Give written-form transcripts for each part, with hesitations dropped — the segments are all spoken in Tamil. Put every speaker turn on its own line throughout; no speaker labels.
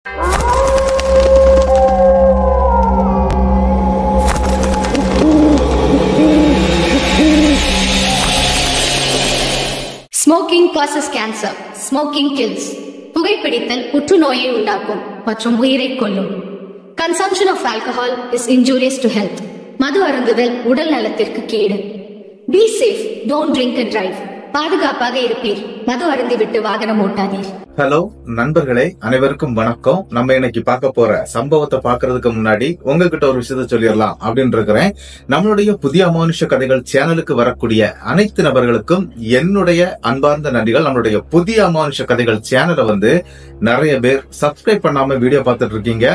Smoking causes cancer. Smoking kills. புகைப்பிடித்தல் புற்றுநோயை உண்டாக்கும் மற்றும் உயிரை கொல்லும். Consumption of alcohol is injurious to health. மது அருந்துதல் உடல் நலத்திற்கு கேடு. Be safe. Don't drink and drive. பாதுகாப்பாக இருப்பீர். மது அருந்திவிட்டு வாகனம் ஓட்டாதீர்.
ஹலோ நண்பர்களே, அனைவருக்கும் வணக்கம். நம்ம இன்னைக்கு பார்க்க போற சம்பவத்தை பாக்குறதுக்கு முன்னாடி உங்ககிட்ட ஒரு விஷயத்த சொல்லிடலாம் அப்படின்னு இருக்கிறேன். நம்மளுடைய புதிய அமானுஷ கதைகள் சேனலுக்கு வரக்கூடிய அனைத்து நபர்களுக்கும் என்னுடைய அன்பார்ந்த நன்றிகள். நம்மளுடைய புதிய அமானுஷ கதைகள் சேனலை நிறைய பேர் சப்ஸ்கிரைப் பண்ணாம வீடியோ பார்த்துட்டு இருக்கீங்க.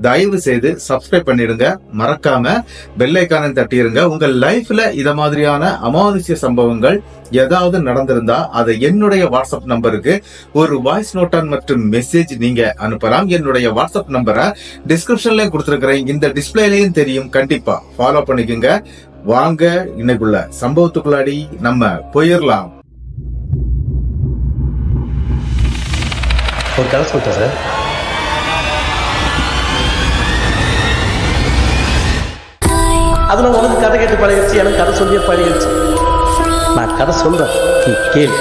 தயவு செய்து சப்ஸ்கிரைப் பண்ணிடுங்க. மறக்காம பெல் ஐகானை தட்டிடுங்க. உங்க லைஃப்ல இத மாதிரியான அமானுஷ்ய சம்பவங்கள் ஏதாவது நடந்திருந்தா அதை என்னுடைய வாட்ஸ்அப் நம்பருக்கு ஒரு வாய்ஸ் நோட்டா மற்றும் மெசேஜ் நீங்க அனுப்பலாம். என்னுடைய வாட்ஸ்அப் நம்பரை டிஸ்கிரிப்ஷன்லயும் கொடுத்திருக்கிறேன், இந்த டிஸ்பிளேலயும் தெரியும். கண்டிப்பா ஃபாலோ பண்ணிக்கோங்க. வாங்க இன்னைக்குள்ள சம்பவத்துக்குள்ளாடி நம்ம போயிடலாம்.
ஒரு கதை சொல்லிட்டேன் சார். அதுல உனக்கு கதை கேட்டு பழகிடுச்சு, எனக்கு கதை சொல்லியே பழகிடுச்சு. நான் கதை சொல்றேன், நீ கேளு.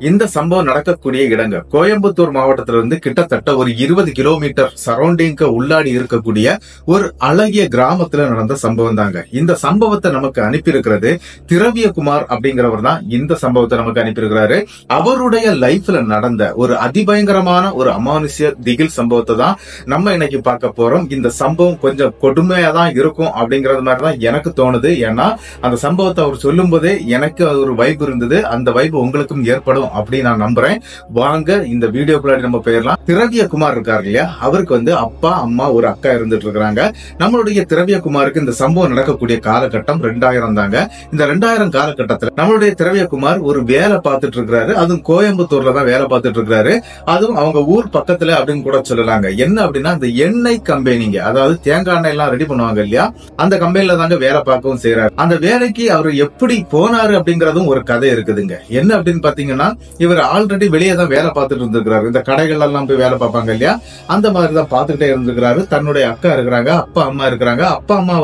இந்த சம்பவம் நடக்கக்கூடிய இடங்க கோயம்புத்தூர் மாவட்டத்திலிருந்து கிட்டத்தட்ட ஒரு 20 கிலோமீட்டர் சரௌண்டிங்க உள்ளாடி இருக்கக்கூடிய ஒரு அழகிய கிராமத்துல நடந்த சம்பவம் தாங்க. இந்த சம்பவத்தை நமக்கு அனுப்பியிருக்கிறது திரவியகுமார் அப்படிங்கிறவர் தான். இந்த சம்பவத்தை நமக்கு அனுப்பியிருக்கிறாரு. அவருடைய லைஃப்ல நடந்த ஒரு அதிபயங்கரமான ஒரு அமானுஷ்ய திகில் சம்பவத்தை தான் நம்ம இன்னைக்கு பார்க்க போறோம். இந்த சம்பவம் கொஞ்சம் கொடுமையா தான் இருக்கும் அப்படிங்கறது மாதிரிதான் எனக்கு தோணுது. ஏன்னா அந்த சம்பவத்தை அவர் சொல்லும் போதே எனக்கு ஒரு வைப் இருந்தது. அந்த வைப் உங்களுக்கும் ஏற்படும் அப்படி நான் நம்புறேன். வாங்க இந்த வீடியோக்குள்ளாடி நம்ம போயிடலாம். திரவியகுமார் இருக்காரு இல்லையா, அவருக்கு அப்பா அம்மா ஒரு அக்கா இருந்துட்டு இருக்காங்க. நம்மளுடைய திரவியகுமாருக்கு இந்த சம்பவம் நடக்கக்கூடிய காலகட்டம் 2000 தாங்க. இந்த 2000 காலகட்டத்துல நம்மளுடைய திரவியகுமார் ஒரு வேலை பார்த்துட்டு இருக்கிறாரு. அதுவும் கோயம்புத்தூர்ல தான் வேலை பார்த்துட்டு இருக்கிறாரு. அதுவும் அவங்க ஊர் பக்கத்துல அப்படின்னு கூட சொல்லலாங்க. என்ன அப்படின்னா இந்த எண்ணெய் கம்பெனிங்க, அதாவது தேங்காய் எண்ணெய் எல்லாம் ரெடி பண்ணுவாங்க இல்லையா, அந்த கம்பெனில தாங்க வேலை பார்க்கவும் செய்யறாரு. அந்த வேலைக்கு அவர் எப்படி போனாரு அப்படிங்கறதும் ஒரு கதை இருக்குதுங்க. என்ன அப்படின்னு பாத்தீங்கன்னா, இவர் ஆல்ரெடி வெளியே தான் வேலை பார்த்துட்டு இருந்திருக்கிறாரு. இந்த கடைகள் எல்லாம் போய் வேலை பார்ப்பாங்க இல்லையா, அந்த மாதிரிதான் பார்த்துக்கிட்டே இருந்திருக்கிறாரு. தன்னுடைய அக்கா இருக்கிறாங்க, அப்பா அம்மா இருக்கிறாங்க. அப்பா அம்மா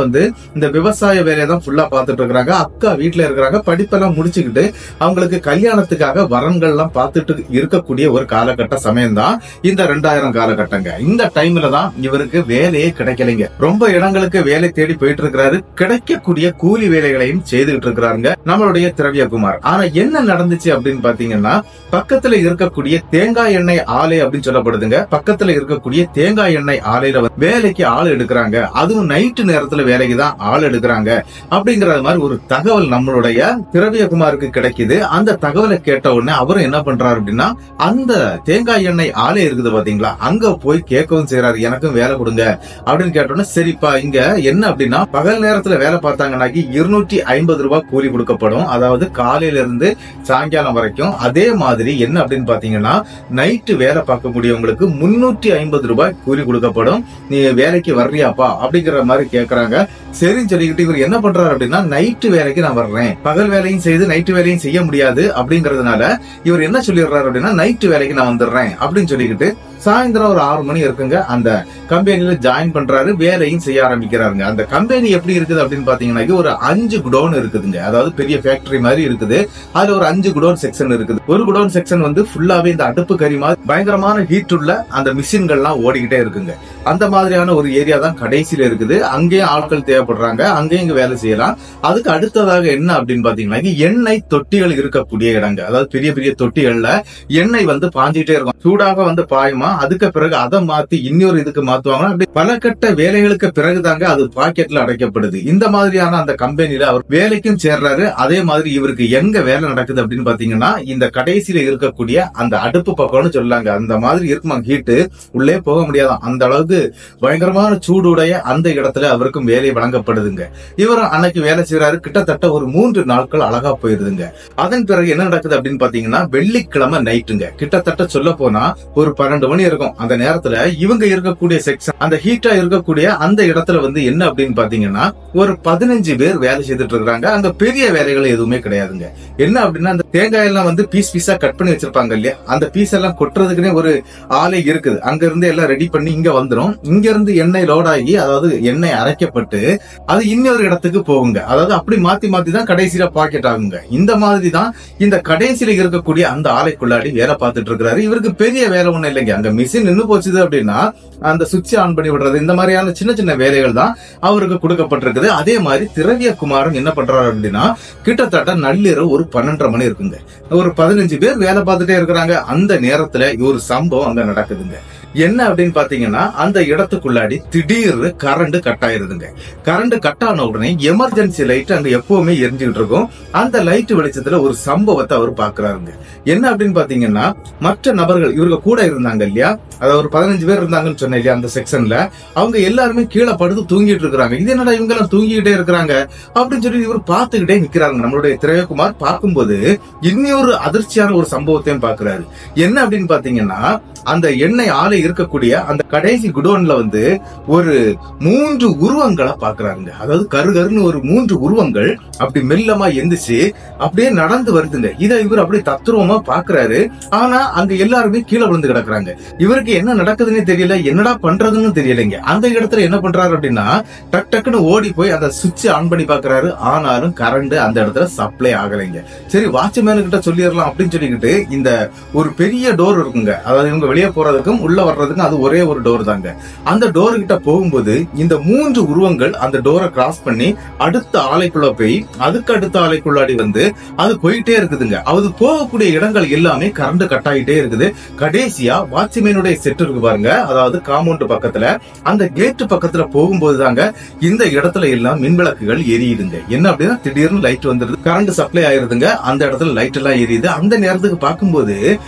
இந்த விவசாய வேலையை தான் ஃபுல்லா பார்த்துட்டு இருக்கிறாங்க. அக்கா வீட்டுல இருக்கிறாங்க. படிப்பெல்லாம் முடிச்சுக்கிட்டு அவங்களுக்கு கல்யாணத்துக்காக வரன்கள் எல்லாம் பார்த்துட்டு இருக்கக்கூடிய ஒரு காலகட்ட சமயம் தான் இந்த 2000 காலகட்டங்க. இந்த டைம்ல தான் இவருக்கு வேலையே கிடைக்கலைங்க. ரொம்ப இடங்களுக்கு வேலை தேடி போயிட்டு இருக்கிறாரு. கிடைக்கக்கூடிய கூலி வேலைகளையும் செய்துகிட்டு இருக்கிறாருங்க நம்மளுடைய திரவியகுமார். ஆனா என்ன நடந்துச்சு அப்படின்னு பாத்தீங்கன்னா, பக்கத்துல இருக்கக்கூடிய தேங்காய் எண்ணெய் ஆலை அப்படின்னு சொல்லப்படுதுங்க. பக்கத்துல இருக்கக்கூடிய தேங்காய் எண்ணெய் ஆலையில வேலைக்கு ஆள் எடுக்கிறாங்க. அதுவும் நைட்டு நேரத்துல வேலைக்கு தான் ஆள் எடுக்கிறாங்க அப்படிங்கிற மாதிரி ஒரு தகவல் நம்மளுடைய திரவியகுமாருக்கு கிடைக்குது. அந்த தகவலை கேட்ட உடனே அவரும் என்ன பண்றாரு அப்படின்னா, அந்த தேங்காய் எண்ணெய் ஆலை இருக்குது பாத்தீங்களா, அங்க போய் கேட்கவும் செய்யறாரு, எனக்கும் வேலை கொடுங்க அப்படின்னு கேட்டோன்னே, சரிப்பா இங்க என்ன அப்படின்னா பகல் நேரத்துல வேலை பார்த்தாங்கன்னாக்கி 250 ரூபாய் கூலி கொடுக்கப்படும். அதாவது காலையில இருந்து சாயங்காலம் வரைக்கும். அதே மாதிரி என்ன அப்படின்னு பாத்தீங்கன்னா, நைட்டு வேலை பார்க்கக்கூடியவங்களுக்கு 350 ரூபாய் கூலி கொடுக்கப்படும். நீ வேலைக்கு வர்றியாப்பா அப்படிங்கிற மாதிரி கேக்குறாங்க. சரின்னு சொல்லிக்கிட்டு இவர் என்ன பண்றாரு அப்படின்னா, நைட்டு வேலைக்கு நான் வர்றேன், பகல் வேலையும் செய்து நைட்டு வேலையும் செய்ய முடியாது அப்படிங்கறதுனால இவர் என்ன சொல்லிடுறாரு அப்படின்னா, நைட்டு வேலைக்கு நான் வந்துடுறேன் அப்படின்னு சொல்லிக்கிட்டு சாயந்தரம் ஒரு 6 மணி இருக்குங்க அந்த கம்பெனில ஜாயின் பண்றாரு. வேலையும் செய்ய ஆரம்பிக்கிறாருங்க. அந்த கம்பெனி எப்படி இருக்குது அப்படின்னு பாத்தீங்கன்னா, ஒரு 5 குடோன் இருக்குதுங்க. அதாவது பெரிய ஃபேக்டரி மாதிரி இருக்குது. அதுல ஒரு 5 குடோன் செக்ஷன் இருக்குது. ஒரு குடோன் செக்ஷன் ஃபுல்லாவே இந்த அடுப்பு கறி மாதிரி பயங்கரமான ஹீட் உள்ள அந்த மிஷின்கள்லாம் ஓடிக்கிட்டே இருக்குங்க. அந்த மாதிரியான ஒரு ஏரியா தான் கடைசியில இருக்குது. அங்கேயும் ஆட்கள் தேவைப்படுறாங்க. அங்கேயும் இங்க வேலை செய்யலாம். அதுக்கு அடுத்ததாக என்ன அப்படின்னு பாத்தீங்கன்னா, எண்ணெய் தொட்டிகள் இருக்கக்கூடிய இடங்க. அதாவது பெரிய பெரிய தொட்டிகள்ல எண்ணெய் பாஞ்சிட்டே இருக்கும். சூடாக பாயுமா, அதுக்கு பிறகு அதை மாத்தி இன்னொரு இதுக்கு மாத்துவாங்க. அப்படி பல கட்ட வேலைகளுக்கு பிறகுதாங்க அது பாக்கெட்ல அடைக்கப்படுது. இந்த மாதிரியான அந்த கம்பெனில அவர் வேலைக்கும் சேர்றாரு. அதே மாதிரி இவருக்கு எங்க வேலை நடக்குது அப்படின்னு பாத்தீங்கன்னா, இந்த கடைசியில இருக்கக்கூடிய அந்த அடுப்பு பக்கம்னு சொல்லாங்க. அந்த மாதிரி இருக்குமா ஹீட்டு, உள்ளே போக முடியாதான். அந்த அளவுக்கு பயங்கரமான சூடுடைய அந்த இடத்துல அவருக்கும் வேலை வழங்கப்படுதுங்க. இவரும் அன்னைக்கு வேலை செய்யறாரு. கிட்டத்தட்ட ஒரு 3 நாட்கள் அழகா போயிருதுங்க. அதன் பிறகு என்ன நடக்குது அப்படின்னு பாத்தீங்கன்னா, வெள்ளிக்கிழமை நைட்டுங்க. கிட்டத்தட்ட சொல்ல போனா ஒரு 12 மணி மணி இருக்கும். அந்த நேரத்துல இவங்க இருக்கக்கூடிய செக்ஷன், அந்த ஹீட்டா இருக்கக்கூடிய அந்த இடத்துல வந்து என்ன அப்படின்னு பாத்தீங்கன்னா ஒரு 15 பேர் வேலை செய்துட்டு இருக்காங்க. அங்க பெரிய வேலைகள் எதுவுமே கிடையாதுங்க. என்ன அப்படின்னா அந்த தேங்காய் எல்லாம் வந்து பீஸ் பீஸா கட் பண்ணி வச்சிருப்பாங்க இல்லையா, அந்த பீஸ் எல்லாம் கொட்டுறதுக்குன்னே ஒரு ஆலை இருக்குது. அங்க இருந்து எல்லாம் ரெடி பண்ணி இங்க வந்துடும். இங்க இருந்து எண்ணெய் லோட் ஆகி, அதாவது எண்ணெய் அரைக்கப்பட்டு அது இன்னொரு இடத்துக்கு போகுங்க. அதாவது அப்படி மாத்தி மாத்தி தான் கடைசியில பாக்கெட் ஆகுங்க. இந்த மாதிரி தான் இந்த கடைசியில இருக்கக்கூடிய அந்த ஆலைக்குள்ளாடி வேலை பார்த்துட்டு இருக்கிறாரு. இவருக்கு பெரிய வேலை ஒண்ணு இல்லைங்க. அங்க மிஷின் நின்னு போச்சுது அப்படின்னா அந்த சுவிட்ச் ஆன் பண்ணி விடுறது, இந்த மாதிரியான சின்ன சின்ன வேலைகள் தான் அவருக்கு கொடுக்கப்பட்டிருக்குது. அதே மாதிரி திரவிய குமாரன் என்ன பண்றாரு அப்படின்னா கிட்டத்தட்ட நள்ளிரவு ஒரு 12:30 மணி இருக்குங்க. ஒரு 15 பேர் வேலை பார்த்துட்டே இருக்கிறாங்க. அந்த நேரத்துல ஒரு சம்பவம் அங்க நடக்குதுங்க. என்ன அப்படின்னு பாத்தீங்கன்னா அந்த இடத்துக்குள்ளாடி திடீர்னு கரண்ட் கட் ஆயிருதுங்க. கரண்ட் கட் ஆன உடனே எமர்ஜென்சி லைட் அங்க எப்பவுமே எரிஞ்சுட்டு இருக்கும். அந்த லைட் வெளிச்சத்துல ஒரு சம்பவத்தை அவர் பாக்குறாருங்க. என்ன அப்படின்னு பாத்தீங்கன்னா மற்ற நபர்கள் இவருக்கு கூட இருந்தாங்க இல்லையா, அதாவது ஒரு 15 பேர் இருந்தாங்கன்னு சொன்னேன் இல்லையா அந்த செக்ஷன்ல, அவங்க எல்லாருமே கீழே படுத்து தூங்கிட்டு இருக்காங்க. இது என்னடா இவங்க எல்லாம் தூங்கிட்டே இருக்கிறாங்க அப்படின்னு சொல்லி இவர் பாத்துக்கிட்டே நிக்கிறாங்க. நம்மளுடைய திரவியகுமார் பார்க்கும்போது இன்னொரு அதிர்ச்சியான ஒரு சம்பவத்தையும் பாக்குறாரு. என்ன அப்படின்னு பாத்தீங்கன்னா அந்த எண்ணெய் ஆலை இருக்கக்கூடிய அந்த கடைசி குடோன்ல வந்து ஒரு 3 உருவங்களை பாக்குறாருங்க. அதாவது கருகருன்னு ஒரு 3 உருவங்கள் அப்படி மெல்லமா எந்திரிச்சு அப்படியே நடந்து வருதுங்க. இதை இவர் அப்படியே தத்ரூபமா பாக்குறாரு. ஆனா அங்க எல்லாருமே கீழே விழுந்து கிடக்குறாங்க. இவருக்கு என்ன நடக்குதுன்னு தெரியல, என்னடா பண்றதுன்னு தெரியலைங்க. அந்த இடத்துல என்ன பண்றாரு அப்படின்னா டக் டக்குன்னு ஓடி போய் அந்த சுவிட்ச் ஆன் பண்ணி பாக்குறாரு. ஆனாலும் கரண்ட் அந்த இடத்துல சப்ளை ஆகலைங்க. சரி வாட்ச்மேனு கிட்ட சொல்லிடலாம் அப்படின்னு சொல்லிக்கிட்டு இந்த ஒரு பெரிய டோர் இருக்குங்க. அதாவது இவங்க வெளியே போறதுக்கும் உள்ள வர்றதுக்கும் அது ஒரே ஒரு டோர் தாங்க. அந்த டோர் கிட்ட போகும்போது இந்த 3 உருவங்கள் அந்த டோரை கிராஸ் பண்ணி அடுத்த ஆலைக்குள்ள போய் அதுக்கு அடுத்த ஆலைக்குள்ளாடி வந்து அது போயிட்டே இருக்குதுங்க. அது போகக்கூடிய இடங்கள் எல்லாமே கரண்ட் கட் ஆகிட்டே இருக்குது. கடைசியா வாட்ச்மேனுடைய செட் இருக்கு பாருங்க, அதாவது காம்பவுண்ட் பக்கத்துல அந்த கேட் பக்கத்துல போகும்போது தாங்க இந்த இடத்துல எல்லாம் மின்விளக்குகள் எரியுதுங்க. என்ன அப்படின்னா திடீர்னு லைட் வந்துருது, கரண்ட் சப்ளை ஆயிருதுங்க. அந்த இடத்துல லைட் எல்லாம் எரியுது. அந்த நேரத்துக்கு பார்க்கும்போது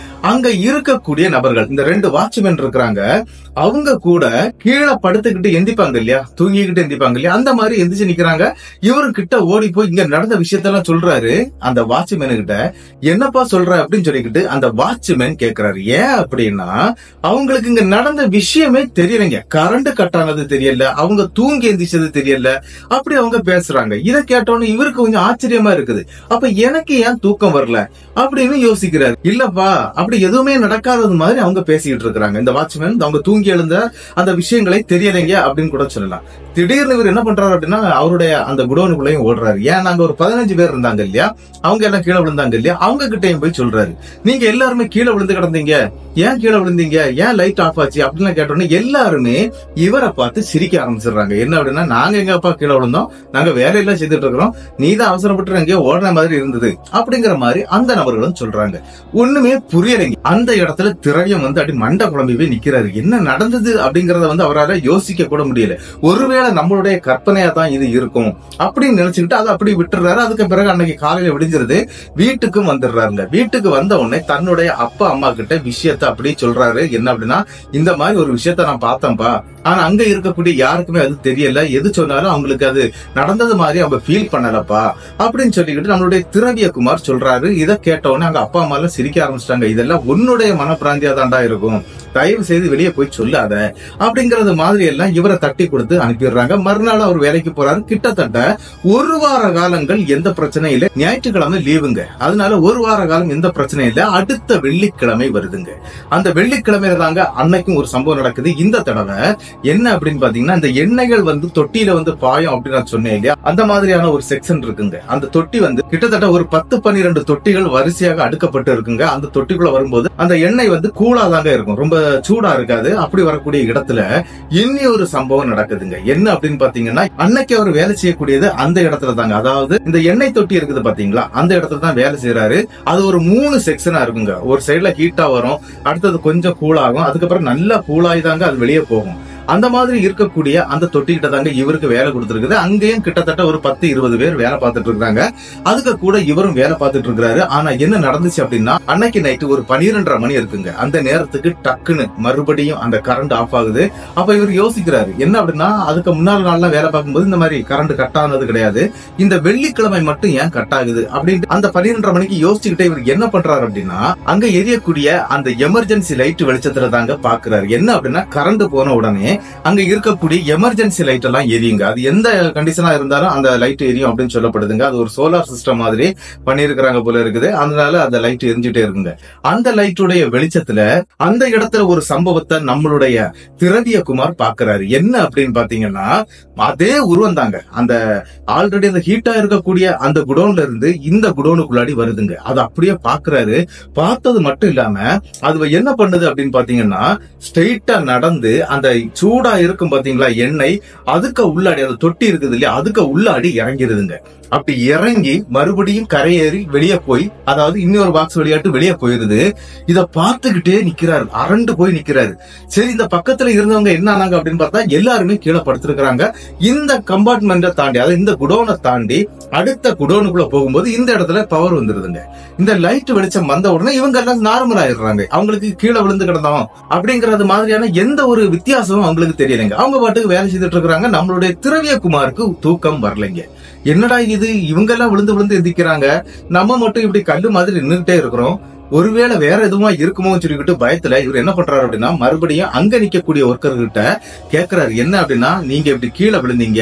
அங்க இருக்கக்கூடிய நபர்கள், இந்த 2 வாட்ச்மேன் இருக்கிறாங்க, அவங்க கூட கீழே படுத்துக்கிட்டு எந்திப்பாங்க இல்லையா, தூங்கிக்கிட்டு எந்திப்பாங்க இல்லையா, அந்த மாதிரி எந்திரிச்சு நிக்கிறாங்க. இவரு கிட்ட ஓடி போய் இங்க நடந்த விஷயத்தெல்லாம் சொல்றாரு. அந்த வாட்ச்மேனு கிட்ட என்னப்பா சொல்ற அப்படின்னு சொல்லிக்கிட்டு அந்த வாட்ச்மேன் கேக்குறாரு. ஏன் அப்படின்னா அவங்களுக்கு இங்க நடந்த விஷயமே தெரியலைங்க. கரண்ட் கட் ஆனது தெரியல, அவங்க தூங்கி எந்திரிச்சது தெரியல, அப்படி அவங்க பேசுறாங்க. இதை கேட்டோன்னு இவருக்கு கொஞ்சம் ஆச்சரியமா இருக்குது. அப்ப எனக்கு ஏன் தூக்கம் வரல அப்படின்னு யோசிக்கிறாரு. இல்லப்பா அப்படி எதுவுமே நடக்காதது மாதிரி அவங்க பேசிட்டு இருக்காங்க. இந்த வாட்ச்மேன் அவங்க தூங்கி எழுந்த அந்த விஷயங்களை தெரியலைங்க அப்படின்னு கூட சொல்லலாம். திடீர்னு இவர் என்ன பண்றாரு அப்படின்னா அவருடைய அந்த குடோனுக்குள்ளேயும் ஓடுறாரு. ஏன் நாங்க ஒரு 15 பேர் இருந்தாங்க இல்லையா, அவங்க எல்லாம் கீழே விழுந்தாங்க இல்லையா, அவங்க கிட்டையும் போய் சொல்றாரு, நீங்க எல்லாருமே கீழே விழுந்து கிடந்தீங்க, ஏன் கீழே விழுந்தீங்க, ஏன் லைட் ஆஃப் ஆச்சு அப்படின்னு கேட்டோன்னே எல்லாருமே இவரை பார்த்து சிரிக்க ஆரம்பிச்சிடுறாங்க. என்ன அப்படின்னா நாங்க எங்க அப்பா கீழே விழுந்தோம், நாங்க வேலையெல்லாம் செய்துட்டு இருக்கிறோம், நீ தான் அவசரப்பட்டு எங்கேயோ ஓடுற மாதிரி இருந்தது அப்படிங்கிற மாதிரி அந்த நபர்களும் சொல்றாங்க. ஒண்ணுமே புரியலைங்க. அந்த இடத்துல திரவியம் வந்து அப்படி மண்டை குழம்பி போய் நிக்கிறாரு. என்ன நடந்தது அப்படிங்கறத வந்து அவரால் யோசிக்க கூட முடியல. ஒருவேளை நம்மளுடைய கற்பனையா தான் இது இருக்கும் அப்படின்னு நினைச்சுக்கிட்டு அதை அப்படி விட்டுறாரு. அதுக்கு பிறகு அன்னைக்கு காலையில விடிஞ்சிருது, வீட்டுக்கும் வந்துடுறாருங்க. வீட்டுக்கு வந்த உடனே தன்னுடைய அப்பா அம்மா கிட்ட விஷயத்த அப்படி சொல்றாரு. என்ன அப்படின்னா இந்த மாதிரி ஒரு விஷயத்த நான் பார்த்தேன்பா, ஆனா அங்க இருக்கக்கூடிய யாருக்குமே அது தெரியல, எது சொன்னாலும் அவங்களுக்கு அது நடந்தது மாதிரி அவங்க ஃபீல் பண்ணலப்பா அப்படின்னு சொல்லிக்கிட்டு நம்மளுடைய திரவியகுமார் சொல்றாரு. இதை கேட்ட உடனே அங்க அப்பா அம்மா எல்லாம் சிரிக்க ஆரம்பிச்சிட்டாங்க. இதெல்லாம் உன்னுடைய மனப்பிராந்தியா தாண்டா இருக்கும், தயவு செய்து வெளியே போய் சொல்லாத அப்படிங்கறது மாதிரி எல்லாம் இவரை தட்டி கொடுத்து அனுப்பிடுறாங்க. மறுநாள் அவர் வேலைக்கு போறாரு. கிட்டத்தட்ட 1 வார காலங்கள் எந்த பிரச்சனையும் இல்லை. ஞாயிற்றுக்கிழமை லீவுங்க, அதனால 1 வார காலம் எந்த பிரச்சனையும் இல்லை. அடுத்த வெள்ளிக்கிழமை வருதுங்க. அந்த வெள்ளிக்கிழமையில தாங்க அன்னைக்கும் ஒரு சம்பவம் நடக்குது. இந்த தடவை என்ன அப்படின்னு பாத்தீங்கன்னா இந்த எண்ணெய்கள் வந்து தொட்டியில வந்து பாயம் அப்படின்னு நான் சொன்னேன் இல்லையா, அந்த மாதிரியான ஒரு செக்ஷன் இருக்குங்க. அந்த தொட்டி வந்து கிட்டத்தட்ட ஒரு 10-12 தொட்டிகள் வரிசையாக அடுக்கப்பட்டு இருக்குங்க. அந்த தொட்டிக்குள்ள வரும்போது அந்த எண்ணெய் வந்து கூலா தாங்க இருக்கும், ரொம்ப சூடா இருக்காது. அப்படி வரக்கூடிய இடத்துல இன்னொரு சம்பவம் நடக்குதுங்க. என்ன அப்படின்னு பாத்தீங்கன்னா அன்னைக்கு அவர் வேலை செய்யக்கூடியது அந்த இடத்துல தாங்க. அதாவது இந்த எண்ணெய் தொட்டி இருக்குது பாத்தீங்களா, அந்த இடத்துல தான் வேலை செய்யறாரு. அது ஒரு 3 செக்ஷனா இருக்குங்க. ஒரு சைடுல ஹீட்டா வரும், அடுத்தது கொஞ்சம் கூலாகும், அதுக்கப்புறம் நல்லா கூலாகி தாங்க அது வெளியே போகும். அந்த மாதிரி இருக்கக்கூடிய அந்த தொட்டி கிட்ட தாங்க இவருக்கு வேலை கொடுத்திருக்குது. அங்கேயும் கிட்டத்தட்ட ஒரு 10-20 பேர் வேலை பார்த்துட்டு இருக்காங்க. அதுக்கு கூட இவரும் வேலை பார்த்துட்டு இருக்காரு. ஆனா என்ன நடந்துச்சு அப்படின்னா, அன்னைக்கு நைட்டு ஒரு 12:30 மணி இருக்குங்க. அந்த நேரத்துக்கு டக்குன்னு மறுபடியும் அந்த கரண்ட் ஆஃப் ஆகுது. அப்ப இவர் யோசிக்கிறாரு, என்ன அப்படின்னா, அதுக்கு முன்னாள் நாள்லாம் வேலை பார்க்கும்போது இந்த மாதிரி கரண்ட் கட் ஆனது கிடையாது, இந்த வெள்ளிக்கிழமை மட்டும் ஏன் கட் ஆகுது அப்படின்னு அந்த 12:30 மணிக்கு யோசிச்சுக்கிட்டே இவர் என்ன பண்றாரு அப்படின்னா, அங்க எரியக்கூடிய அந்த எமர்ஜென்சி லைட் வெளிச்சத்துல தாங்க பாக்குறாரு. என்ன அப்படின்னா, கரண்ட் போன உடனே அங்க இருக்கக்கூடிய எமர்ஜென்சி லைட் எல்லாம் எரியுங்க. அது எந்த கண்டிஷனா இருந்தாலும் அந்த லைட் எரியும் அப்படின்னு சொல்லப்படுதுங்க. அது ஒரு சோலார் சிஸ்டம் மாதிரி பண்ணிருக்கிறாங்க போல இருக்குது. அதனால அந்த லைட் எரிஞ்சுட்டே இருக்குங்க. அந்த லைட்டுடைய வெளிச்சத்துல அந்த இடத்துல ஒரு சம்பவத்தை நம்மளுடைய திரவியகுமார் பாக்குறாரு. என்ன அப்படின்னு பாத்தீங்கன்னா, அதே உருவம் தாங்க அந்த ஆல்ரெடி அந்த ஹீட்டா இருக்கக்கூடிய அந்த குடோன்ல இருந்து இந்த குடோனுக்குள்ளாடி வருதுங்க. அது அப்படியே பாக்குறாரு. பார்த்தது மட்டும் இல்லாம அது என்ன பண்ணுது அப்படின்னு பாத்தீங்கன்னா, ஸ்ட்ரெயிட்டா நடந்து அந்த சூடா இருக்கும் பாத்தீங்களா எண்ணெய், அதுக்கு உள்ளாடி அந்த தொட்டி இருக்குது இல்லையா, அதுக்கு உள்ளாடி இறங்கிருதுங்க. அப்படி இறங்கி மறுபடியும் கரையேறி வெளியே போய், அதாவது இன்னொரு பாக்ஸ் விளையாட்டு வெளியே போயிருது. இத பார்த்துக்கிட்டே நிக்கிறாரு, அரண்டு போய் நிக்கிறாரு. சரி, இந்த பக்கத்துல இருந்தவங்க என்ன ஆனாங்க அப்படின்னு பார்த்தா எல்லாருமே கீழே படுத்திருக்கிறாங்க. இந்த கம்பார்ட்மெண்ட்டை தாண்டி, அதாவது இந்த குடோனை தாண்டி அடுத்த குடோனுக்குள்ள போகும்போது இந்த இடத்துல பவர் வந்துருதுங்க. இந்த லைட் வெளிச்சம் வந்த உடனே இவங்க எல்லாம் நார்மல் ஆயிடுறாங்க. அவங்களுக்கு கீழே விழுந்து கிடந்தோம் அப்படிங்கறது மாதிரியான எந்த ஒரு வித்தியாசமும் அவங்களுக்கு தெரியலைங்க. அவங்க பாட்டுக்கு வேலை செய்துட்டு இருக்கிறாங்க. நம்மளுடைய திரவியகுமாருக்கு தூக்கம் வரலைங்க. என்னடா இது, இவங்க எல்லாம் விழுந்து விழுந்து எந்திக்கிறாங்க, நம்ம மட்டும் இப்படி கல்லு மாதிரி நின்றுகிட்டே இருக்கிறோம், ஒருவேளை வேற எதுவுமா இருக்குமோ சொல்லிக்கிட்டு பயத்துல இவர் என்ன பண்றாரு அப்படின்னா, மறுபடியும் அங்க நிக்கக்கூடிய ஒர்க்கர் கிட்ட கேக்குறாரு. என்ன அப்படின்னா, நீங்க இப்படி கீழே விழுந்தீங்க,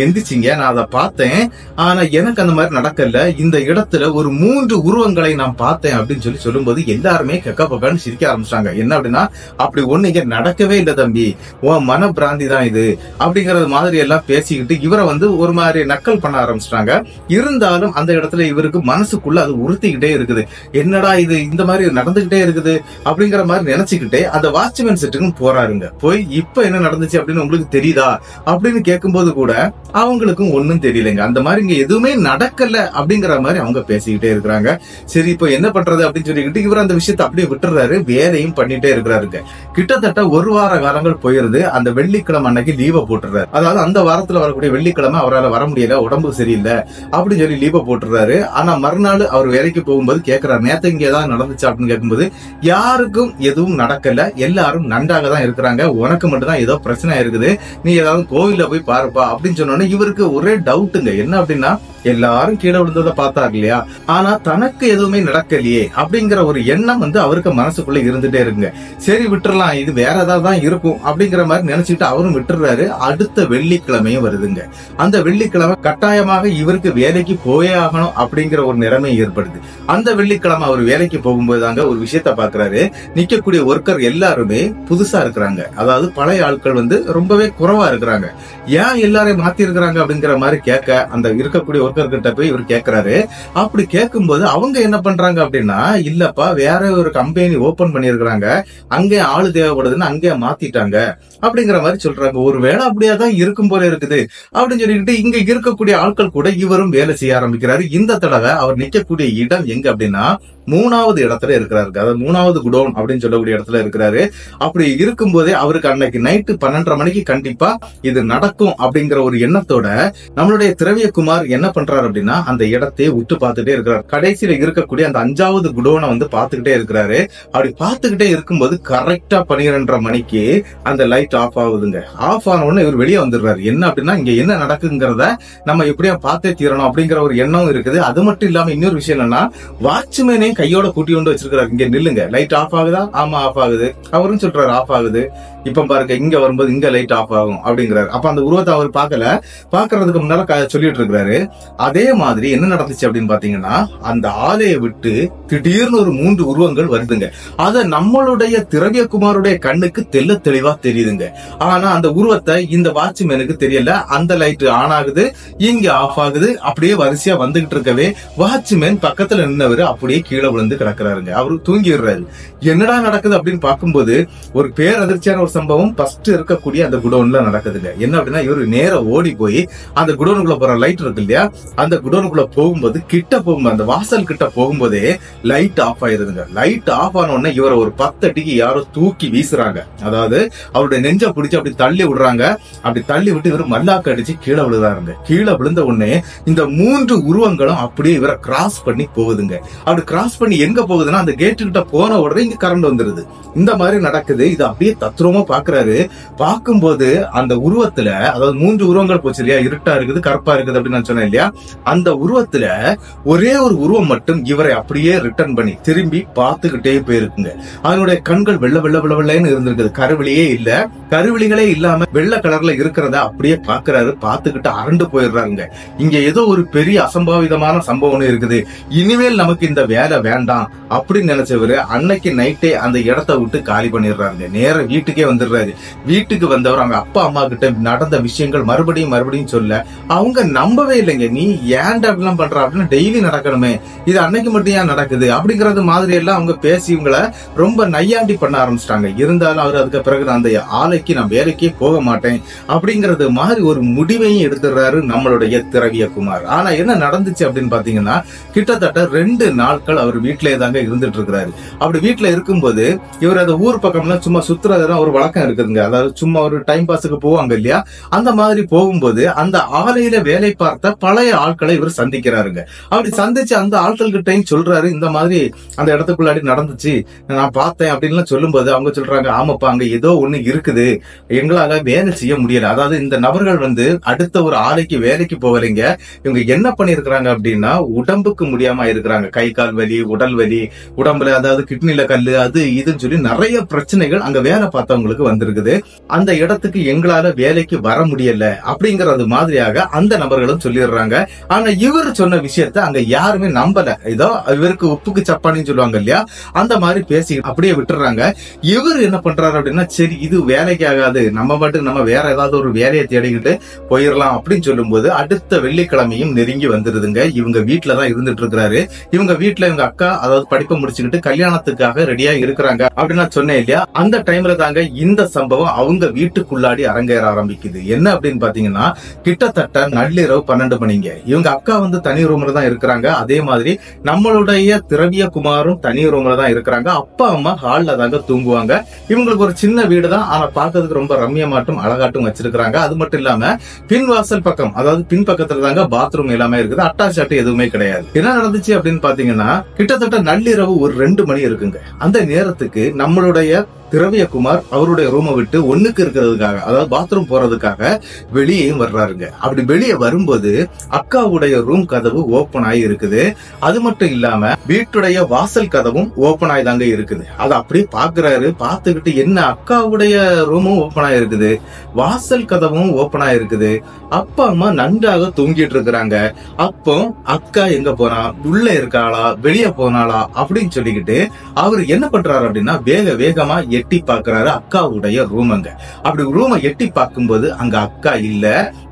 எந்திரிச்சிங்க, நான் அதை பார்த்தேன், ஆனா எனக்கு அந்த மாதிரி நடக்கல, இந்த இடத்துல ஒரு 3 உருவங்களை நான் பார்த்தேன் அப்படின்னு சொல்லும்போது எல்லாருமே கெக்க பக்கான்னு சிரிக்க ஆரம்பிச்சிட்டாங்க. என்ன அப்படின்னா, அப்படி ஒண்ணு இங்க நடக்கவே இல்லை தம்பி, உன் மன பிராந்தி தான் இது அப்படிங்கறது மாதிரி எல்லாம் பேசிக்கிட்டு இவரை ஒரு மாதிரி நக்கல் பண்ண ஆரம்பிச்சிட்டாங்க. இருந்தாலும் அந்த இடத்துல இவருக்கு மனசுக்குள்ள அது உறுத்திக்கிட்டே இருக்குது. என்னடா இது இந்த மாதிரி நடந்துகிட்டே இருக்குது அப்படிங்கிற மாதிரி நினைச்சுக்கிட்டே அந்த வாட்ச்மேன் செட்டுக்கும் போறாருங்க. போய் இப்ப என்ன நடந்துச்சு அப்படின்னு உங்களுக்கு தெரியுதா அப்படின்னு கேட்கும்போது கூட அவங்களுக்கும் ஒன்னும் தெரியலைங்க. அந்த மாதிரி இங்க எதுவுமே நடக்கல அப்படிங்கிற மாதிரி அவங்க பேசிக்கிட்டே இருக்கிறாங்க. சரி, இப்ப என்ன பண்றது அப்படின்னு சொல்லிக்கிட்டு இவர் அந்த விஷயத்தை அப்படியே விட்டுறாரு, வேலையும் பண்ணிட்டே இருக்கிறாருங்க. கிட்டத்தட்ட 1 வார காலங்கள் போயிருது. அந்த வெள்ளிக்கிழமை அன்னைக்கு லீவை போட்டுறாரு. அதாவது அந்த வாரத்துல வரக்கூடிய வெள்ளிக்கிழமை அவரால் வர முடியல, உடம்பு சரியில்லை அப்படின்னு சொல்லி லீவை போட்டுறாரு. ஆனா மறுநாள் அவர் வேலைக்கு போகும்போது கேட்கிறாரு, நேத்து இங்க ஏதாவது நடந்துச்சு அப்படின்னு கேட்கும்போது யாருக்கும் எதுவும் நடக்கல, எல்லாரும் நன்றாக தான் இருக்கிறாங்க, உனக்கு மட்டும் தான் ஏதோ பிரச்சனை இருக்குது, நீ ஏதாவது கோவில்ல போய் பாருப்பா அப்படின்னு சொன்னோன்னே இவருக்கு ஒரே டவுட்டுங்க. என்ன அப்படின்னா, எல்லாரும் கீழே விழுந்ததை பார்த்தாரு இல்லையா, ஆனா தனக்கு எதுவுமே நடக்கலையே அப்படிங்கிற ஒரு எண்ணம் அவருக்கு மனசுக்குள்ள இருந்துட்டே இருக்குங்க. சரி விட்டுறலாம், இது வேற ஏதாவது தான் இருக்கும் அப்படிங்கிற மாதிரி நினைச்சிட்டு அவரும் விட்டுறாரு. அடுத்த வெள்ளிக்கிழமையும் வருதுங்க. அந்த வெள்ளிக்கிழமை கட்டாயமாக இவருக்கு வேலைக்கு போயே ஆகணும் அப்படிங்கிற ஒரு நிலைமை ஏற்படுது. அந்த வெள்ளிக்கிழமை அவர் வேலைக்கு போகும்போது தாங்க ஒரு விஷயத்த பாக்குறாரு. நிக்கக்கூடிய ஒர்க்கர் எல்லாருமே புதுசா இருக்கிறாங்க. அதாவது பழைய ஆட்கள் ரொம்பவே குறைவா இருக்கிறாங்க. ஏன் எல்லாரையும் மாத்தி இருக்கிறாங்க அப்படிங்கிற மாதிரி கேட்க அந்த இருக்கக்கூடிய ஒர்க்கர் கிட்ட போய் இவர் கேட்கிறாரு. அப்படி கேட்கும்போது அவங்க என்ன பண்றாங்க அப்படின்னா, இல்லப்பா வேற ஒரு கம்பெனி ஓபன் பண்ணிருக்கிறாங்க, அங்கே ஆளு தேவைப்படுதுன்னு அங்கே மாத்திட்டாங்க அப்படிங்கிற மாதிரி சொல்றாங்க. ஒருவேளை அப்படியாதான் இருக்கும் போல இருக்குது அப்படின்னு சொல்லிக்கிட்டு இங்க இருக்கக்கூடிய ஆட்கள் கூட இவரும் வேலை செய்ய ஆரம்பிக்கிறாரு. இந்த தடவை அவர் நிக்கக்கூடிய இடம் எங்க அப்படின்னா 3வது இடத்துல இருக்கிறாரு. அதாவது 3வது குடோன் அப்படின்னு சொல்லக்கூடிய இடத்துல இருக்கிறாரு. அப்படி இருக்கும் போதே அவருக்கு அன்னைக்கு நைட்டு 12:30 மணிக்கு கண்டிப்பா இது நடக்கும் அப்படிங்கிற ஒரு எண்ணத்தோட நம்மளுடைய திரவியகுமார் என்ன பண்றாரு அப்படின்னா, அந்த இடத்தையே உத்து பார்த்துட்டே இருக்கிறார். கடைசியில இருக்கக்கூடிய அந்த 5வது குடோனை பார்த்துக்கிட்டே இருக்கிறாரு. அப்படி பார்த்துக்கிட்டே இருக்கும்போது கரெக்டா 12:30 மணிக்கு அந்த லைட் ஆஃப் ஆகுதுங்க. ஆஃப் ஆன உடனே இவர் வெளியே வந்துடுறாரு. என்ன அப்படின்னா, இங்க என்ன நடக்குங்கிறத நம்ம எப்படியா பார்த்தே தீரணும் அப்படிங்கிற ஒரு எண்ணம் இருக்குது. அது மட்டும் இல்லாம இன்னொரு விஷயம் என்னன்னா, வாட்ச்மேனே கையோட கூட்டி கொண்டு வச்சிருக்காரு. இங்க நில்லுங்க, லைட் ஆஃப் ஆகுதா? ஆமா ஆஃப் ஆகுது. அவரும் சொல்றாரு ஆஃப் ஆகுது. இப்ப பாருங்க, இங்க வரும்போது இங்க லைட் ஆஃப் ஆகும் அப்படிங்கிறாரு. அப்ப அந்த உருவத்தை அவர் பாக்குறதுக்கு முன்னால சொல்லிட்டு இருக்கிறாரு. அதே மாதிரி என்ன நடந்துச்சு அப்படின்னு பாத்தீங்கன்னா, அந்த ஆலையை விட்டு திடீர்னு ஒரு 3 உருவங்கள் வருதுங்க. அத நம்மளுடைய திரவியகுமாருடைய கண்ணுக்கு தெல்ல தெளிவா தெரியுதுங்க. ஆனா அந்த உருவத்தை இந்த வாட்ச்மேனுக்கு தெரியல. அந்த லைட் ஆன் ஆகுது, இங்க ஆஃப் ஆகுது, அப்படியே வரிசையா வந்துகிட்டு இருக்கவே வாட்ச்மேன் பக்கத்துல நின்னவர் அப்படியே கீழே விழுந்து கிடக்குறாருங்க. அவரு தூங்கிடுறாரு. என்னடா நடக்குது அப்படின்னு பார்க்கும்போது ஒரு பேரதிர்ச்சியான ஒரு சம்பவம் ஃபர்ஸ்ட் இருக்கக்கூடிய அந்த குடோன்ல நடக்குதுங்க. என்ன அப்படின்னா, இவரு நேர ஓடி போய் அந்த குடோனுக்குள்ள போற லைட் இருக்கு இல்லையா, அந்த குடோனுக்குள்ள போகும்போது அந்த வாசல் கிட்ட போகும்போதே லைட் ஆஃப் ஆயிருதுங்க. லைட் ஆஃப் ஆன உடனே இவரை ஒரு 10 அடிக்கு யாரோ தூக்கி வீசுறாங்க. அதாவது அவருடைய நெஞ்ச பிடிச்சு அப்படி தள்ளி விடுறாங்க. அப்படி தள்ளி விட்டு இவர் மல்லாக்க அடிச்சு கீழே விழுதாருங்க. கீழே விழுந்த உடனே இந்த 3 உருவங்களும் அப்படியே இவரை கிராஸ் பண்ணி போகுதுங்க. அப்படி கிராஸ் பண்ணி எங்க போகுதுன்னா, அந்த கேட்டு கிட்ட போன உடனே இங்க கரண்ட் வந்துருது. இந்த மாதிரி நடக்குது. இது அப்படியே தத்ரூபமா பாக்குறாரு. பார்க்கும்போது அந்த உருவத்துல, அதாவது 3 உருவங்கள் போச்சு இல்லையா, இருட்டா இருக்குது, கருப்பா இருக்குது அப்படின்னு நான் சொன்னேன் இல்லையா, அந்த உருவத்துல ஒரே ஒரு உருவம் மட்டும் இவரை அப்படியே ரிட்டர்ன் பண்ணி திரும்பி பார்த்துக்கிட்டே போயிருக்குங்க. அதனுடைய கண்கள் வெள்ள வெள்ள வெள்ள வெள்ளன்னு இருந்திருக்குது. கருவிழியே இல்ல, கருவிழிகளே இல்லாம வெள்ளை கலர்ல இருக்கிறத அப்படியே பாக்குறாரு. பார்த்துக்கிட்டு அரண்டு போயிடுறாருங்க. இங்க ஏதோ ஒரு பெரிய அசம்பாவிதமான சம்பவம் இருக்குது, இனிமேல் நமக்கு இந்த வேலை வேண்டாம் அப்படின்னு நினைச்சவரு அன்னைக்கு நைட்டே அந்த இடத்த விட்டு காலி பண்ணிடுறாருங்க. நேர வீட்டுக்கே வந்துடுறாரு. வீட்டுக்கு வந்தவர் அவங்க அப்பா அம்மா கிட்ட நடந்த விஷயங்கள் மறுபடியும் சொல்ல அவங்க நம்பவே இல்லைங்க. நீ ஏன்டா அப்படிலாம் பண்ற, அப்படின்னு டெய்லி நடக்கணுமே, இது அன்னைக்கு மட்டும் ஏன் நடக்குது அப்படிங்கறது மாதிரி எல்லாம் அவங்க பேசி இவங்களை ரொம்ப நையாண்டி பண்ண ஆரம்பிச்சிட்டாங்க. இருந்தாலும் அவர் அதுக்கு பிறகு அந்த ஆலைக்கு நான் வேலைக்கே போக மாட்டேன் அப்படிங்கறது மாதிரி ஒரு முடிவையும் எடுத்துடுறாரு நம்மளுடைய திரவியகுமார். ஆனா என்ன நடந்துச்சு அப்படின்னு பாத்தீங்கன்னா, கிட்டத்தட்ட 2 நாட்கள் அவர் வீட்டிலேயே தாங்க இருந்துட்டு இருக்கிறாரு. அப்படி வீட்டுல இருக்கும்போது இவர் அந்த ஊர் பக்கம்லாம் சும்மா சுத்துறதுலாம் ஒரு வழக்கம் இருக்குதுங்க. அதாவது சும்மா ஒரு டைம் பாஸுக்கு போவாங்க இல்லையா, அந்த மாதிரி போகும்போது அந்த ஆலையில வேலை பார்த்த பழைய ஆட்களை இவர் சந்திக்கிறாருங்க. அப்படி சந்திச்சு அந்த ஆட்கள் கிட்டையும் சொல்றாரு, இந்த மாதிரி அந்த இடத்துக்குள்ளாடி நடந்துச்சு, நான் பார்த்தேன் அப்படின்னு சொல்லும்போது அவங்க சொல்றாங்க, ஆமாப்பா அங்க ஏதோ ஒண்ணு இருக்குது, எங்களால வேலை செய்ய முடியல. அதாவது இந்த நபர்கள் அடுத்த ஒரு ஆலைக்கு வேலைக்கு போகலைங்க. இவங்க என்ன பண்ணிருக்கிறாங்க அப்படின்னா, உடம்புக்கு முடியாம இருக்கிறாங்க. கை கால் வலி, உடல் வலி, உடம்புல அதாவது கிட்னில கல்லு, அது இதுன்னு சொல்லி நிறைய பிரச்சனைகள் அங்க வேலை பார்த்தவங்களுக்கு வந்திருக்குது. அந்த இடத்துக்கு எங்களால வேலைக்கு வர முடியல அப்படிங்கறது மாதிரியாக அந்த நபர்களும் சொல்லிடுறாங்க. ஆனா இவர் சொன்ன விஷயத்த அங்க யாருமே நம்பல. ஏதோ இவருக்கு உப்புக்கு சப்பானின்னு சொல்லுவாங்க இல்லையா, அந்த மாதிரி பேசி அப்படியே விட்டுறாங்க. இவர் என்ன பண்றாரு அப்படின்னா, சரி இது வேலைக்கு ஆகாது, நம்ம பாட்டுக்கு நம்ம வேற ஏதாவது ஒரு வேலையை தேடிக்கிட்டு போயிடலாம் அப்படின்னு சொல்லும் போது அடுத்த வெள்ளிக்கிழமையும் நெருங்கி வந்துருதுங்க. இவங்க வீட்டுலதான் இருந்துட்டு இருக்கிறாரு. இவங்க வீட்டுல இவங்க அக்கா அதாவது படிப்பை முடிச்சுக்கிட்டு கல்யாணத்துக்காக ரெடியா இருக்கிறாங்க அப்படின்னு நான் சொன்னேன் இல்லையா, அந்த டைம்ல தாங்க இந்த சம்பவம் அவங்க வீட்டுக்குள்ளாடி அரங்கேற ஆரம்பிக்குது. என்ன அப்படின்னு பாத்தீங்கன்னா, கிட்டத்தட்ட நள்ளிரவு 12 மணிங்க. இவங்க அக்கா தனி ரூம்ல தான் இருக்கிறாங்க. அதே மாதிரி நம்மளுடைய திரவியகுமாரும் தனி ரூம்ல தான் இருக்கிறாங்க. அப்பா அம்மா ஹால்ல தாங்க தூங்குவாங்க. இவங்களுக்கு ஒரு சின்ன வீடு தான், ஆனா பாக்கிறதுக்கு ரொம்ப ரம்யமாட்டும் அழகாட்டும் வச்சிருக்காங்க. அது மட்டும் இல்லாம பின்வாசல் பக்கம், அதாவது பின் பக்கத்துல தாங்க பாத்ரூம் எல்லாமே இருக்குது. அட்டாச் எதுவுமே கிடையாது. என்ன நடந்துச்சு அப்படின்னு பாத்தீங்கன்னா, கிட்டத்தட்ட நள்ளிரவு ஒரு 2 மணி இருக்குங்க. அந்த நேரத்துக்கு நம்மளுடைய திரவியகுமார் அவருடைய ரூமை விட்டு ஒண்ணுக்கு இருக்கிறதுக்காக, அதாவது பாத்ரூம் போறதுக்காக வெளியேயும் வர்றாருங்க. அப்படி வெளியே வரும்போது அக்காவுடைய ரூம் கதவு ஓபன் ஆகி இருக்குது. அது மட்டும் இல்லாம வீட்டுடைய வாசல் கதவும் ஓபன் ஆகி தாங்க இருக்குது. அதை அப்படியே பாக்குறாரு. பார்த்துக்கிட்டு என்ன அக்காவுடைய ரூமும் ஓபன் ஆயிருக்குது, வாசல் கதவும் ஓபன் ஆயிருக்குது, அப்பா அம்மா நன்றாக தூங்கிட்டு இருக்கிறாங்க. அப்போ அக்கா எங்க போனா, உள்ள இருக்காளா வெளியே போனாளா அப்படின்னு சொல்லிக்கிட்டு அவர் என்ன பண்றாரு அப்படின்னா, வேகமா எட்டி பாக்குறாரு அக்காவுடைய ரூமங்க. அப்படி ரூமை எட்டி பார்க்கும்போது அங்க அக்கா இல்ல,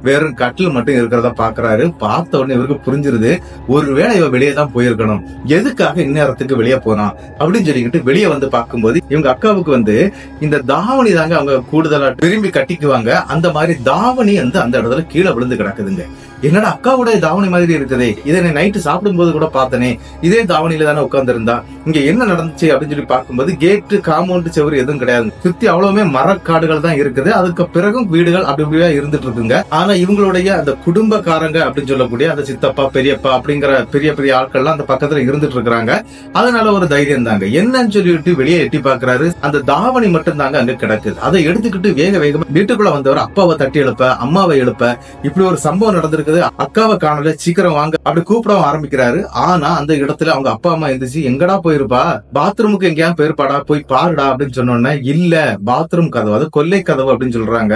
வெறும் கட்டில் மட்டும் இருக்கிறத பாக்குறாரு. பார்த்த உடனே இவருக்கு புரிஞ்சிருது, ஒருவேளை இவ வெளியே தான் போயிருக்கணும், எதுக்காக இந்நேரத்துக்கு வெளியே போனா அப்படின்னு சொல்லிக்கிட்டு வெளியே வந்து பார்க்கும்போது இவங்க அக்காவுக்கு இந்த தாவணி தாங்க அவங்க கூடுதலா விரும்பி கட்டிக்குவாங்க. அந்த மாதிரி தாவணி அந்த இடத்துல கீழே விழுந்து கிடக்குதுங்க. என்னடா அக்காவுடைய தாவணி மாதிரி இருக்குதே, இதை நைட்டு சாப்பிடும் போது கூட பார்த்தனே, இதே தாவணியில தானே உட்கார்ந்து இருந்தா, இங்க என்ன நடந்துச்சு அப்படின்னு சொல்லி பார்க்கும்போது கேட்டு காம்பவுண்ட் செவரு எதுவும் கிடையாது. சுத்தி அவ்வளவுமே மரக்காடுகள் தான் இருக்குது. அதுக்கு பிறகும் வீடுகள் அப்படி இப்படியா இருந்துட்டு இருக்குங்க. ஆனா இவங்களுடைய அந்த குடும்பக்காரங்க அப்படின்னு சொல்லக்கூடிய அந்த சித்தப்பா பெரியப்பா அப்படிங்கிற பெரிய பெரிய ஆட்கள்லாம் அந்த பக்கத்துல இருந்துட்டு இருக்கிறாங்க. அதனால ஒரு தைரியம் தாங்க. என்னன்னு சொல்லிட்டு வெளியே எட்டி பாக்குறாரு. அந்த தாவணி மட்டும் தாங்க அங்க கிடக்குது. அதை எடுத்துக்கிட்டு வேகமா வீட்டுக்குள்ள வந்தவர் அப்பாவை தட்டி எழுப்ப, அம்மாவை எழுப்ப, இப்படி ஒரு சம்பவம் நடந்திருக்குது, அக்காவை காணல, சீக்கிரம் வாங்க அப்படி கூப்பிடவும் ஆரம்பிக்கிறாரு. ஆனா அந்த இடத்துல அவங்க அப்பா அம்மா இருந்துச்சு, எங்கடா போயிருப்பா, பாத்ரூமுக்கு எங்கேயாவது போயிருப்பாடா, போய் பாருடா அப்படின்னு சொன்னோன்னே, இல்ல பாத்ரூம் கதவு, அது கொல்லை கதவு அப்படின்னு சொல்றாங்க.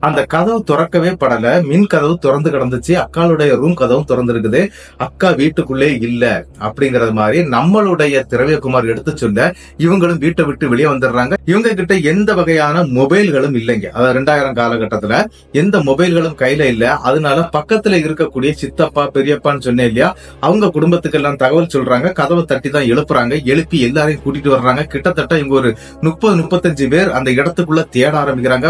அந்த கதவு திறக்கவே படல, மின் கதவு திறந்து கிடந்துச்சு, அக்காளுடைய ரூம் கதவும் திறந்து இருக்குது, அக்கா வீட்டுக்குள்ளே இல்ல அப்படிங்கறது மாதிரி நம்மளுடைய திரவியகுமார் எடுத்து சொல்ல இவங்களும் வீட்டை விட்டு வெளியே வந்துடுறாங்க. இவங்க கிட்ட எந்த வகையான மொபைல்களும் இல்லைங்க. அதாவது 2000 காலகட்டத்துல எந்த மொபைல்களும் கையில இல்ல. அதனால பக்கத்துல இருக்கக்கூடிய சித்தப்பா பெரியப்பான்னு சொன்னேன் இல்லையா, அவங்க குடும்பத்துக்கு எல்லாம் தகவல் சொல்றாங்க. கதவை தட்டி தான் எழுப்புறாங்க. எழுப்பி எல்லாரையும் கூட்டிட்டு வர்றாங்க. கிட்டத்தட்ட இங்க ஒரு 30-35 பேர் அந்த இடத்துக்குள்ள தேட ஆரம்பிக்கிறாங்க.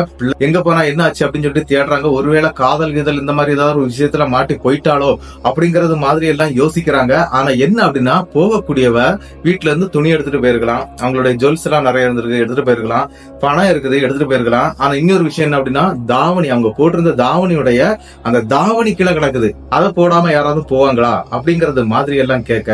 எங்க போனா என்ன ஆச்சு அப்படின்னு சொல்லிட்டு தேடுறாங்க. ஒருவேளை காதல் கீதல் இந்த மாதிரி ஏதாவது ஒரு விஷயத்துல மாட்டி போயிட்டாலோ அப்படிங்கறது மாதிரி எல்லாம் யோசிக்கிறாங்க. ஆனா என்ன அப்படின்னா, போகக்கூடியவ வீட்டுல இருந்து துணி எடுத்துட்டு போயிருக்கலாம், அவங்களுடைய ஜுவல்ஸ் எல்லாம் நிறைய இருந்திருக்கு எடுத்துட்டு போயிருக்கலாம், பணம் இருக்குது எடுத்துட்டு போயிருக்கலாம். ஆனா இன்னொரு விஷயம் என்ன அப்படின்னா, தாவணி, அவங்க போட்டிருந்த தாவணியுடைய அந்த தாவணி கீழே கிடக்குது, அதை போடாம யாராவது போவாங்களா அப்படிங்கறது மாதிரி எல்லாம் கேட்க,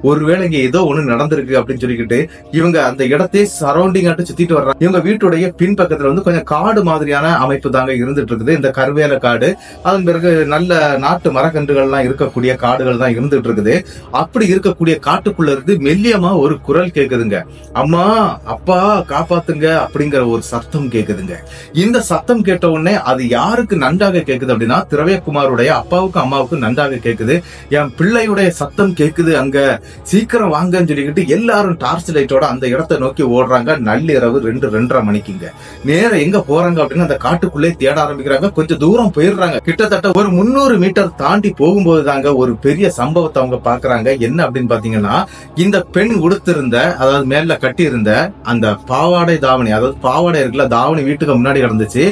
ஒருவேளை இங்க ஏதோ ஒண்ணு நடந்திருக்கு அப்படின்னு சொல்லிக்கிட்டு இவங்க அந்த இடத்தை சரௌண்டிங் ஆட்டு சுத்திட்டு வர்றாங்க. இவங்க வீட்டுடைய பின்பக்கத்துல வந்து கொஞ்சம் காடு மாதிரியான அமைப்பு தாங்க இருந்துட்டு இருக்குது. இந்த கருவேல காடு, அதன் பிறகு நல்ல நாட்டு மரக்கன்றுகள் எல்லாம் இருக்கக்கூடிய காடுகள் தான் இருந்துட்டு இருக்குது. அப்படி இருக்கக்கூடிய காட்டுக்குள்ள இருந்து மெல்லியமா ஒரு குரல் கேக்குதுங்க. அம்மா, அப்பா, காப்பாத்துங்க அப்படிங்கிற ஒரு சத்தம் கேக்குதுங்க. இந்த சத்தம் கேட்ட உடனே அது யாருக்கு நன்றாக கேக்குது அப்படின்னா, திரவியகுமாருடைய அப்பாவுக்கு அம்மாவுக்கு நன்றாக கேக்குது. என் பிள்ளையுடைய சத்தம் கேக்குது, அங்க சீக்கிரம் வாங்கன்னு சொல்லிக்கிட்டு எல்லாரும் டார்ச் லைட்டோட அந்த இடத்தை நோக்கி ஓடுறாங்க. நள்ளிரவு 2-2:30 மணிக்குங்க. நேரம் எங்க போறாங்க அப்படின்னு அந்த காட்டுக்குள்ளே தேட ஆரம்பிக்கிறாங்க. கொஞ்சம் தூரம் போயிடுறாங்க. கிட்டத்தட்ட ஒரு 300 மீட்டர் தாண்டி போகும்போது தாங்க ஒரு பெரிய சம்பவத்தை அவங்க பாக்குறாங்க. என்ன அப்படின்னு பாத்தீங்கன்னா, இந்த பெண் உடுத்திருந்த, அதாவது மேல கட்டி இருந்த அந்த பாவாடை தாவணி, அதாவது பாவாடை இருக்குல்ல, தாவணி வீட்டுக்கு முன்னாடி கிடந்துச்சு,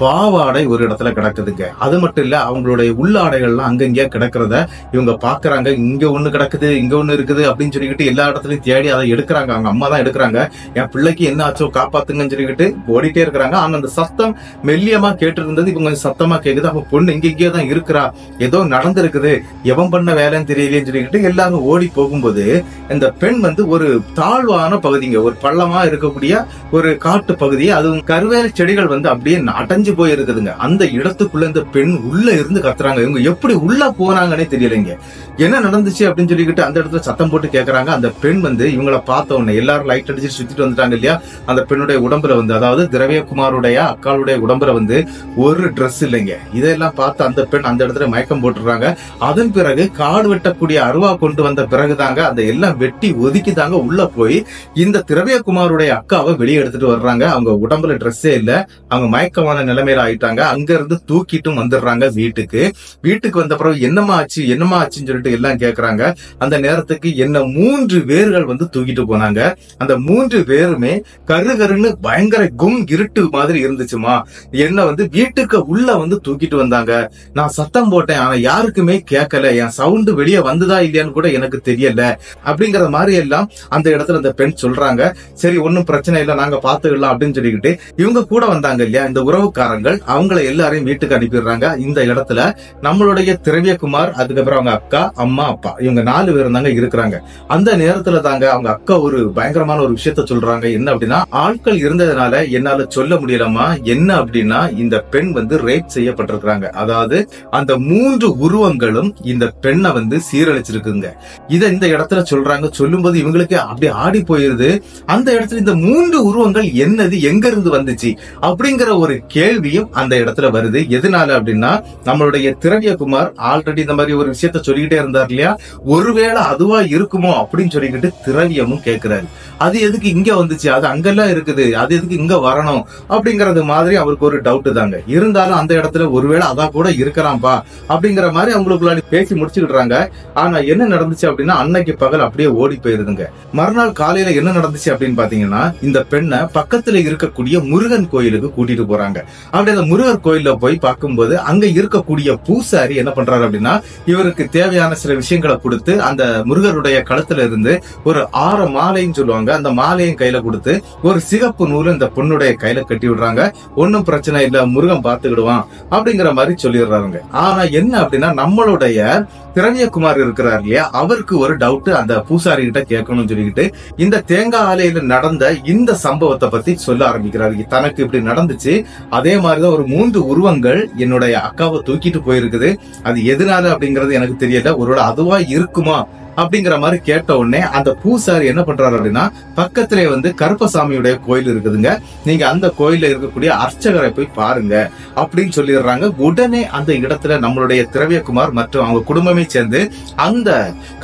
பாவாடை ஒரு இடத்துல கிடக்குதுங்க. அது மட்டும் இல்ல, அவங்களுடைய உள்ளாடைகள்லாம் அங்கங்க கிடக்கிறத இவங்க பாக்குறாங்க. இங்க ஒண்ணு கிடக்குது, இங்க ஒண்ணு இருக்குது அப்படின்னு சொல்லிக்கிட்டு எல்லா இடத்துலயும் தேடி அதை எடுக்கிறாங்க. அவங்க அம்மா தான் எடுக்கிறாங்க. என் பிள்ளைக்கு என்ன ஆச்சோ காப்பாத்துங்கன்னு சொல்லிக்கிட்டு ஓடிட்டே இருக்கிறாங்க. ஆனா அந்த சத்தம் மெல்லியமா கேட்டு இருந்தது, இவங்க கொஞ்சம் சத்தமா கேக்குது. அப்ப பொண்ணு இங்கே தான் இருக்கிறா, ஏதோ நடந்திருக்குது, எவன் பண்ண வேலைன்னு தெரியலேன்னு சொல்லிக்கிட்டு எல்லாரும் ஓடி போகும்போது இந்த பெண் வந்து ஒரு தாழ்வான பகுதிங்க, ஒரு பள்ளமா இருக்கக்கூடிய ஒரு காட்டு பகுதி, அதுவும் கருவேல செடிகள் வந்து அப்படியே அடைஞ்சு போய் இருக்குதுங்க. அந்த இடத்துக்குள்ள இந்த பெண் உள்ள இருந்து கத்துறாங்க. இவங்க எப்படி உள்ள போனாங்கன்னே தெரியலைங்க. என்ன நடந்துச்சு அப்படின்னு சொல்லிக்கிட்டு அந்த இடத்துல சத்தம் போட்டு கேக்குறாங்க. அந்த பெண் வந்து இவங்கள பார்த்த உடனே எல்லாரும் லைட் அடிச்சு சுத்திட்டு வந்துட்டாங்க இல்லையா, அந்த பெண்ணுடைய உடம்புல வந்து, அதாவது திரவியகுமாருடைய அக்காளுடைய உடம்புல வந்து ஒரு ட்ரெஸ் இல்லைங்க. இதெல்லாம் பார்த்து அந்த பெண் அந்த இடத்துல மயக்கம் போட்டுறாங்க. அதன் பிறகு காடு வெட்டக்கூடிய அருவா கொண்டு வந்த பிறகுதாங்க அந்த எல்லாம் வெட்டி ஒதுக்கி தாங்க உள்ள போய் இந்த திரவியகுமாருடைய அக்காவை வெளியே எடுத்துட்டு வர்றாங்க. அவங்க உடம்புல ட்ரெஸ்ஸே இல்ல, அவங்க மயக்கமான நிலைமையில ஆயிட்டாங்க. அங்க இருந்து தூக்கிட்டும் வந்துடுறாங்க வீட்டுக்கு. வீட்டுக்கு வந்த பிறகு என்னமா ஆச்சுன்னு சொல்லிட்டு எல்லாம் கேக்குறாங்க. அந்த நேரத்துக்கு என்ன 3 பேர்கள் வந்து தூக்கிட்டு போனாங்க. அந்த 3 பேருமே கருகருன்னு பயங்கர இருட்டு மாதிரி இருந்துச்சுமா. என்ன வந்து வீட்டுக்கு உள்ள வந்து தூக்கிட்டு வந்தாங்க. நான் சத்தம் போட்டேன், ஆனா யாருக்குமே கேட்கல. என் சவுண்டு வெளியே வந்ததா இல்லையான்னு கூட எனக்கு தெரியல அப்படிங்கிற மாதிரி எல்லாம் அந்த இடத்துல அந்த பெண் சொல்றாங்க. சரி, ஒன்னும் பிரச்சனை இல்லை, நாங்க பாத்துக்கலாம் அப்படின்னு சொல்லிக்கிட்டு இவங்க கூட வந்தாங்க இல்லையா, இந்த உறவுக்காரங்கள், அவங்கள எல்லாரையும் வீட்டுக்கு அனுப்பிடுறாங்க. இந்த இடத்துல நம்மளுடைய திரவியகுமார், அதுக்கப்புறம் அவங்க அக்கா, அம்மா, அப்பா, இவங்க 4 பேரும் தாங்க இருக்கிறாங்க. அந்த நேரத்துல தாங்க அவங்க அக்கா ஒரு பயங்கரமான ஒரு விஷயத்த சொல்றாங்க. என்ன அப்படின்னா, ஆட்கள் இருந்ததுனால என்னால சொல்ல முடியலமா, என்ன அப்படின்னா இந்த பெண் வந்து ரேப் செய்யப்பட்டிருக்கிறாங்க. அதாவது அந்த 3 உருவங்களும் இந்த பெண்ணை வந்து சீரழிச்சிருக்குங்க. இத இந்த இடத்துல சொல்றாங்க. சொல்லும்போது இவங்களுக்கு அப்படியே ஆடி போயிருது. அந்த இடத்துல இந்த 3 உருவங்கள் என்னது, எங்க இருந்து வந்துச்சு அப்படிங்கிற ஒரு கேள்வியும் அந்த இடத்துல வருது. எதனால அப்படின்னா, நம்மளுடைய திரவியகுமார் ஆல்ரெடி இந்த மாதிரி ஒரு விஷயத்த சொல்லிக்கிட்டே இருந்தார் இல்லையா, ஒருவேளை அதுவா இருக்குமோ அப்படின்னு சொல்லிக்கிட்டு திரவியமும் கேட்கிறாரு. அது எதுக்கு இங்க வந்துச்சு, அது அங்கெல்லாம் இருக்குது, அது எதுக்கு இங்க வரணும் அப்படிங்கறது மாதிரி அவருக்கு ஒரு டவுட் தாங்க. இருந்தாலும் அந்த இடத்துல ஒருவேளை அதான் கூட இருக்கலாம்பா அப்படிங்கிற மாதிரி அவங்களுக்குள்ள பேசி முடிச்சுக்கிட்டாங்க. ஆனா என்ன நடந்துச்சு அப்படின்னா, அன்னைக்கு பகல் அப்படியே ஓடி போயிருதுங்க. மறுநாள் காலையில என்ன நடந்துச்சு அப்படின்னு பாத்தீங்கன்னா, இந்த பெண்ணை பக்கத்துல இருக்கக்கூடிய முருகன் கோயிலுக்கு கூட்டிட்டு போறாங்க. அப்படி அந்த முருகர் கோயில்ல போய் பார்க்கும்போது அங்க இருக்கக்கூடிய பூசாரி என்ன பண்றாரு அப்படின்னா, இவருக்கு தேவையான சில விஷயங்களை கொடுத்து அந்த முருகருடைய கழுத்துல இருந்து ஒரு 6 மாலைன்னு சொல்லுவாங்க, அந்த மாலையும் கையில கொடுத்து ஒரு சிகப்பு நூல் இந்த பொண்ணுடைய கையில கட்டி விடுறாங்க. ஒன்னும் பிரச்சனை இல்ல, முருகன் பாத்துக்கிடுவான் அப்படிங்கிற மாதிரி சொல்லிடுறாங்க. ஆனா என்ன அப்படின்னா, நம்மளுடைய திரவியகுமார் இருக்கிறார் இல்லையா, அவருக்கு ஒரு டவுட் அந்த பூசாரி கிட்ட கேட்கணும்னு சொல்லிக்கிட்டு இந்த தேங்காய் ஆலையில நடந்த இந்த சம்பவத்தை பத்தி சொல்ல ஆரம்பிக்கிறாரு. தனக்கு இப்படி நடந்துச்சு, அதே மாதிரிதான் ஒரு 3 உருவங்கள் என்னுடைய அக்காவை தூக்கிட்டு போயிருக்குது, அது எதனால அப்படிங்கறது எனக்கு தெரியல, ஒருவேளை அதுவா இருக்குமா அப்படிங்கிற மாதிரி கேட்ட உடனே அந்த பூசாரி என்ன பண்றாரு அப்படின்னா, பக்கத்திலே வந்து கருப்பசாமியுடைய கோயில் இருக்குதுங்க, நீங்க அந்த கோயில்ல இருக்கக்கூடிய அர்ச்சகரை போய் பாருங்க அப்படின்னு சொல்லிடுறாங்க. உடனே அந்த இடத்துல நம்மளுடைய திரவியகுமார் மற்றும் அவங்க குடும்பமே சேர்ந்து அந்த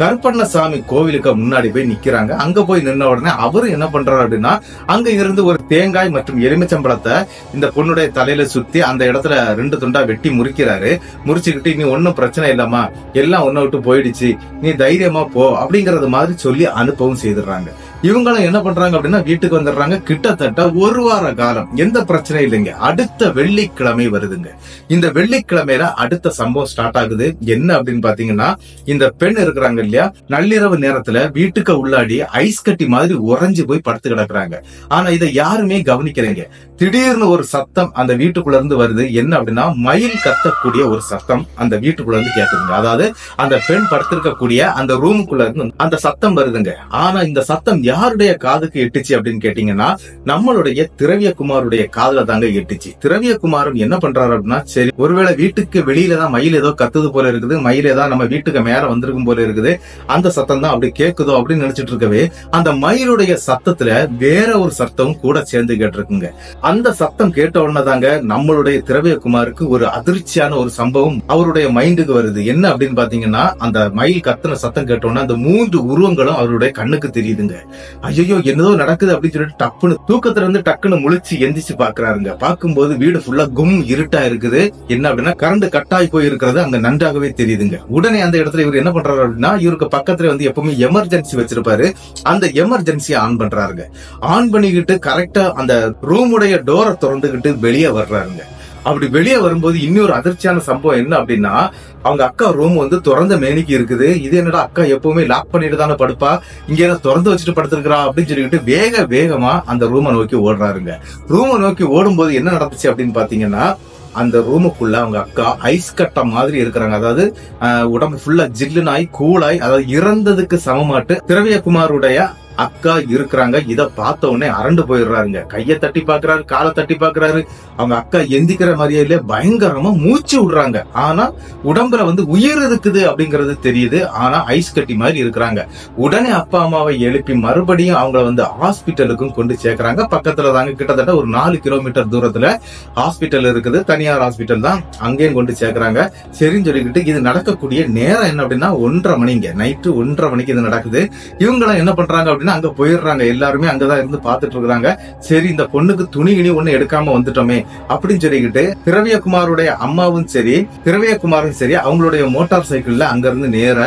கருப்பண்ணசாமி கோவிலுக்கு முன்னாடி போய் நிக்கிறாங்க. அங்க போய் நின்ன உடனே அவரு என்ன பண்றாரு அப்படின்னா, அங்க இருந்து ஒரு தேங்காய் மற்றும் எலுமிச்சம்பழத்தை இந்த பொண்ணுடைய தலையில சுத்தி அந்த இடத்துல 2 துண்டா வெட்டி முறிக்கிறாரு. முறிச்சுக்கிட்டு, நீ ஒன்னும் பிரச்சனை இல்லம்மா, எல்லாம் ஒன்ன விட்டு போயிடுச்சு, நீ தைரியமா போ அப்படிங்கறது மாதிரி சொல்லி அனுப்பவும் செய்துடுறாங்க. இவங்களும் என்ன பண்றாங்க அப்படின்னா வீட்டுக்கு வந்துடுறாங்க. கிட்டத்தட்ட 1 வார காலம் எந்த பிரச்சனையும் இல்லைங்க. அடுத்த வெள்ளிக்கிழமை வருதுங்க. இந்த வெள்ளிக்கிழமையில அடுத்த சம்பவம் ஸ்டார்ட் ஆகுது. என்ன அப்படின்னு பாத்தீங்கன்னா, இந்த பெண் இருக்கிறாங்க இல்லையா, நள்ளிரவு நேரத்துல வீட்டுக்கு உள்ளாடி ஐஸ் கட்டி மாதிரி உறைஞ்சு போய் படுத்து கிடக்குறாங்க. ஆனா இதை யாருமே கவனிக்கிறீங்க. திடீர்னு ஒரு சத்தம் அந்த வீட்டுக்குள்ள இருந்து வருது. என்ன அப்படின்னா, மயில் கத்தக்கூடிய ஒரு சத்தம் அந்த வீட்டுக்குள்ள இருந்து கேக்குதுங்க. அதாவது அந்த பெண் படுத்திருக்கக்கூடிய அந்த ரூமுக்குள்ள இருந்து அந்த சத்தம் வருதுங்க. ஆனா இந்த சத்தம் யாருடைய காதுக்கு எட்டுச்சு அப்படின்னு கேட்டீங்கன்னா, நம்மளுடைய திரவியகுமாருடைய காதுல தாங்க எட்டுச்சு. திரவியகுமாரும் என்ன பண்றாரு அப்படின்னா, சரி ஒருவேளை வீட்டுக்கு வெளியில தான் மயில் ஏதோ கத்துது போல இருக்குது, மயில் ஏதோ நம்ம வீட்டுக்கு மேல வந்திருக்கும் போல இருக்குது, அந்த சத்தம் தான் அப்படி கேக்குதோ அப்படின்னு நினைச்சிட்டு இருக்கவே, அந்த மயிலுடைய சத்தத்துல வேற ஒரு சத்தம் கூட சேர்ந்து கேட்டிருக்குங்க. அந்த சத்தம் கேட்ட உடனே தாங்க நம்மளுடைய திரவியகுமாருக்கு ஒரு அதிர்ச்சியான ஒரு சம்பவம் அவருடைய மைண்டுக்கு வருது. என்ன அப்படின்னு பாத்தீங்கன்னா, அந்த மயில் கத்துன சத்தம் கேட்ட உடனே அந்த 3 உருவங்களும் அவருடைய கண்ணுக்கு தெரியுதுங்க. ஐயோ என்னதோ நடக்குது அப்படின்னு சொல்லிட்டு டப்புன்னு தூக்கத்துல இருந்து டக்குன்னு முழிச்சு எந்திரிச்சு பாக்குறாருங்க. பாக்கும்போது வீடு ஃபுல்லா கும் இருட்டா இருக்குது. என்ன அப்படின்னா, கரண்ட் கட்டாய் போய் இருக்கிறது அங்க நன்றாகவே தெரியுதுங்க. உடனே அந்த இடத்துல இவர் என்ன பண்றாரு அப்படின்னா, இவருக்கு பக்கத்துல வந்து எப்பவுமே எமர்ஜென்சி வச்சிருப்பாரு. அந்த எமர்ஜென்சியை ஆன் பண்றாருங்க. ஆன் பண்ணிக்கிட்டு கரெக்டா அந்த ரூமுடைய டோரை திறந்துகிட்டு வெளியே வர்றாருங்க. அப்படி வெளியே வரும்போது இன்னொரு அதிர்ச்சியான சம்பவம் என்ன அப்படின்னா, அவங்க அக்கா ரூம் வந்து திறந்த மேனிக்கு இருக்குது. இது என்னடா, அக்கா எப்பவுமே லாக் பண்ணிட்டு தானே படுப்பா, இங்க என்ன திறந்து வச்சுட்டு படுத்திருக்கிறா அப்படின்னு சொல்லிட்டு வேகமா அந்த ரூமை நோக்கி ஓடுறாருங்க. ரூமை நோக்கி ஓடும்போது என்ன நடந்துச்சு அப்படின்னு பாத்தீங்கன்னா, அந்த ரூமுக்குள்ள அவங்க அக்கா ஐஸ் கட்ட மாதிரி இருக்கிறாங்க. அதாவது உடம்பு ஃபுல்லா ஜில்லுனாய் கூலாய், அதாவது இறந்ததுக்கு சமமாட்டு திரவியகுமாருடைய அக்கா இருக்கிறாங்க. இத பார்த்த உடனே அரண்டு போயிடுறாருங்க. கைய தட்டி பாக்குறாரு, காலை தட்டி பாக்குறாரு. அவங்க அக்கா எந்திக்கிற மாதிரியே இல்ல, பயங்கரமா மூச்சு விடுறாங்க. ஆனா உடம்புல வந்து உயிர் இருக்குது அப்படிங்கறது தெரியுது. ஆனா ஐஸ் கட்டி மாதிரி இருக்கிறாங்க. உடனே அப்பா அம்மாவை எழுப்பி மறுபடியும் அவங்கள வந்து ஹாஸ்பிட்டலுக்கும் கொண்டு சேர்க்கிறாங்க. பக்கத்துல தாங்க, கிட்டத்தட்ட ஒரு 4 கிலோமீட்டர் தூரத்துல ஹாஸ்பிட்டல் இருக்குது, தனியார் ஹாஸ்பிட்டல் தான். அங்கேயும் கொண்டு சேர்க்கிறாங்க. சரின்னு சொல்லிக்கிட்டு இது நடக்கக்கூடிய நேரம் என்ன அப்படின்னா 1:30 மணிங்க, நைட்டு 1:30 மணிக்கு இது நடக்குது. இவங்களும் என்ன பண்றாங்க அப்படின்னா அங்க போயிடுறாங்க. எல்லாருமே அங்கதான் இருந்து பாத்துட்டு இருக்காங்க. சரி இந்த பொண்ணுக்கு துணி கிணி ஒண்ணு எடுக்காம வந்துட்டோமே அப்படின்னு சொல்லிக்கிட்டு திரவியகுமாருடைய அம்மாவும் சரி திரவியகுமாரும் சரி அவங்களுடைய மோட்டார் சைக்கிள்ல அங்க இருந்து நேர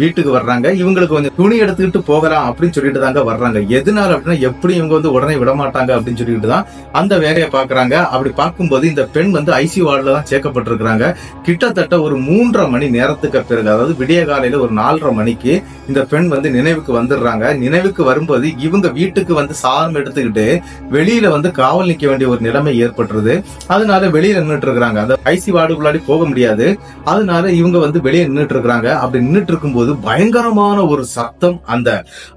வீட்டுக்கு வர்றாங்க. இவங்களுக்கு கொஞ்சம் துணி எடுத்துக்கிட்டு போகலாம் அப்படின்னு சொல்லிட்டு தாங்க வர்றாங்க. எதனால அப்படின்னா, எப்படி இவங்க வந்து உடனே விட மாட்டாங்க அப்படின்னு சொல்லிட்டு தான் அந்த வேலையை பாக்குறாங்க. அப்படி பார்க்கும்போது இந்த பெண் வந்து ஐசியூ வார்டுல தான் சேர்க்கப்பட்டிருக்கிறாங்க. கிட்டத்தட்ட ஒரு 3:30 மணி நேரத்துக்கு பிறகு, அதாவது விடிய காலையில ஒரு 4:30 மணிக்கு இந்த பெண் வந்து நினைவுக்கு வந்துடுறாங்க. நினைவுக்கு வரும்போது இவங்க வீட்டுக்கு வந்து சாதம் எடுத்துக்கிட்டு வெளியில வந்து காவல் நிக்க வேண்டிய ஒரு நிலைமை ஏற்பட்டுருது. அதனால வெளியில நின்றுட்டு இருக்காங்க. அந்த ஐசி வார்டுக்குள்ளாடி போக முடியாது. அதனால இவங்க வந்து வெளியே நின்றுட்டு இருக்காங்க. அப்படி நின்றுட்டு இருக்கும்போது பயங்கரமான ஒரு சத்தம் அந்த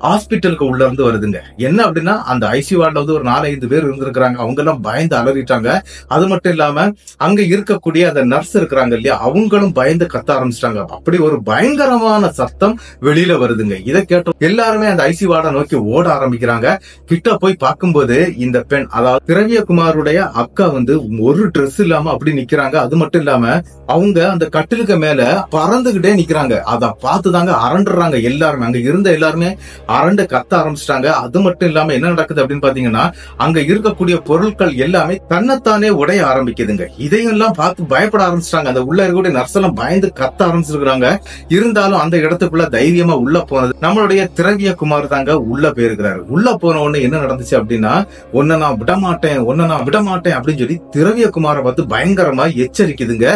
ஹாஸ்பிட்டலுக்கு உள்ள இருந்து வருதுங்க. என்ன அப்படின்னா, அந்த ஐசி வார்டுல வந்து ஒரு 4-5 பேர் இருந்திருக்காங்க. அவங்க எல்லாம் பயந்து அலறிட்டாங்க. அது மட்டும் இல்லாம அங்க இருக்கக்கூடிய அந்த நர்ஸ் இருக்கிறாங்க இல்லையா, அவங்களும் பயந்து கத்த ஆரம்பிச்சிட்டாங்க. அப்படி ஒரு பயங்கரமான சத்தம் வெளியில வருதுங்க. இதை கேட்டோம் எல்லாருமே அந்த ஐசி வார்டை நோக்கி ஓட ஆரம்பிக்கிறாங்க. கிட்ட போய் பார்க்கும்போது இந்த பெண், அதாவது திரவியகுமாருடைய அக்கா வந்து ஒரு ட்ரெஸ் இல்லாம அப்படி நிக்கிறாங்க. அது மட்டும் இல்லாம அவங்க அந்த கட்டிலுக்கு மேல பறந்துகிட்டே நிக்கிறாங்க. அத பார்த்துதாங்க அரண்டுறாங்க எல்லாருமே. அங்க இருந்த எல்லாருமே அரண்டு கத்த ஆரம்பிச்சிட்டாங்க. அது மட்டும் இல்லாம என்ன நடக்குது அப்படின்னு பாத்தீங்கன்னா, அங்க இருக்கக்கூடிய பொருட்கள் எல்லாமே தன்னைத்தானே உடைய ஆரம்பிக்குதுங்க. இதையெல்லாம் பார்த்து பயப்பட ஆரம்பிச்சிட்டாங்க. அந்த உள்ள இருக்கக்கூடிய நர்ஸ் எல்லாம் பயந்து கத்த ஆரம்பிச்சிருக்காங்க. இருந்தாலும் அந்த இடத்துக்குள்ள தைரியமா உள்ள போனது நம்மளுடைய திரவியகுமார் தாங்க உள்ள போயிருக்கிறாரு. உள்ள போன உடனே என்ன நடந்துச்சு அப்படின்னா, உன்னை நான் விடமாட்டேன் அப்படின்னு சொல்லி திரவியகுமாரை பார்த்து பயங்கரமா எச்சரிக்குதுங்க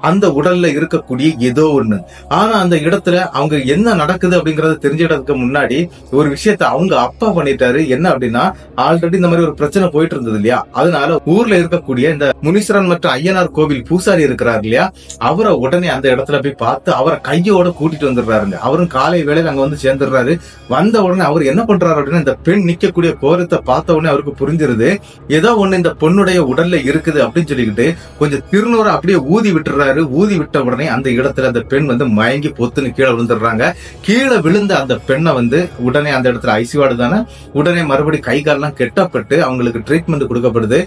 அந்த உடல்ல இருக்கக்கூடிய ஏதோ ஒண்ணு. ஆனா அந்த இடத்துல அவங்க என்ன நடக்குது அப்படிங்கறத தெரிஞ்சுக்கிறதுக்கு முன்னாடி ஒரு விஷயத்த அவங்க அப்பா பண்ணிட்டாரு. என்ன அப்படின்னா, ஆல்ரெடி இந்த மாதிரி ஒரு பிரச்சனை போயிட்டு இருந்தது இல்லையா, அதனால ஊர்ல இருக்கக்கூடிய இந்த முனீஸ்வரன் மற்றும் ஐயனார் கோவில் பூசாரி இருக்கிறார் இல்லையா, அவரை உடனே அந்த இடத்துல போய் பார்த்து அவரை கையோட கூட்டிட்டு வந்துடுறாருங்க. அவரும் காலை வேளையில அங்க வந்து சேர்ந்துடுறாரு. வந்த உடனே அவர் என்ன பண்றாரு அப்படின்னா, இந்த பெண் நிக்கக்கூடிய கோலத்தை பார்த்த உடனே அவருக்கு புரிஞ்சிருது, ஏதோ ஒண்ணு இந்த பொண்ணுடைய உடல்ல இருக்குது அப்படின்னு சொல்லிக்கிட்டு கொஞ்சம் திருநூறு அப்படியே ஊதி விட்டுறாரு. ஊதி விட்ட உடனே அந்த இடத்துல அந்த பெண் வந்து மயங்கி பொத்துன்னு கீழே விழுந்துடுறாங்க. கீழே விழுந்த அந்த பெண்ணை வந்து உடனே அந்த இடத்துல ஐசியூவார்டு தானே, உடனே மறுபடியும் கை காலெல்லாம் கெட்டப்பட்டு அவங்களுக்கு ட்ரீட்மெண்ட் கொடுக்கப்படுது.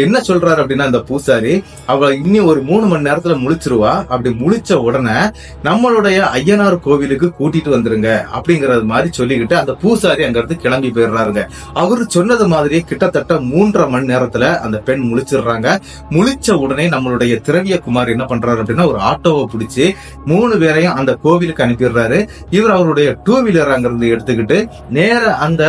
என்ன சொல்றாரு அப்படின்னா அந்த பூசாரி, அவ இன்னும் ஒரு 3 மணி நேரத்துல முழிச்சிருவா, அப்படி முழிச்ச உடனே நம்மளுடைய ஐயனார் கோவிலுக்கு கூட்டிட்டு வந்துருங்க அப்படிங்கறது மாதிரி சொல்லிக்கிட்டு அந்த பூசாரி அங்க இருந்து கிளம்பி போயிடுறாருங்க. அவரு சொன்னது மாதிரியே கிட்டத்தட்ட 3.5 மணி நேரத்துல அந்த பெண் முழிச்சிடுறாங்க. முழிச்ச உடனே நம்மளுடைய திரவியகுமார் என்ன பண்றாரு அப்படின்னா, ஒரு ஆட்டோவை பிடிச்சி 3 பேரையும் அந்த கோவிலுக்கு அனுப்பிடுறாரு. இவர் அவருடைய 2 வீலர் அங்கிருந்து எடுத்துக்கிட்டு நேர அந்த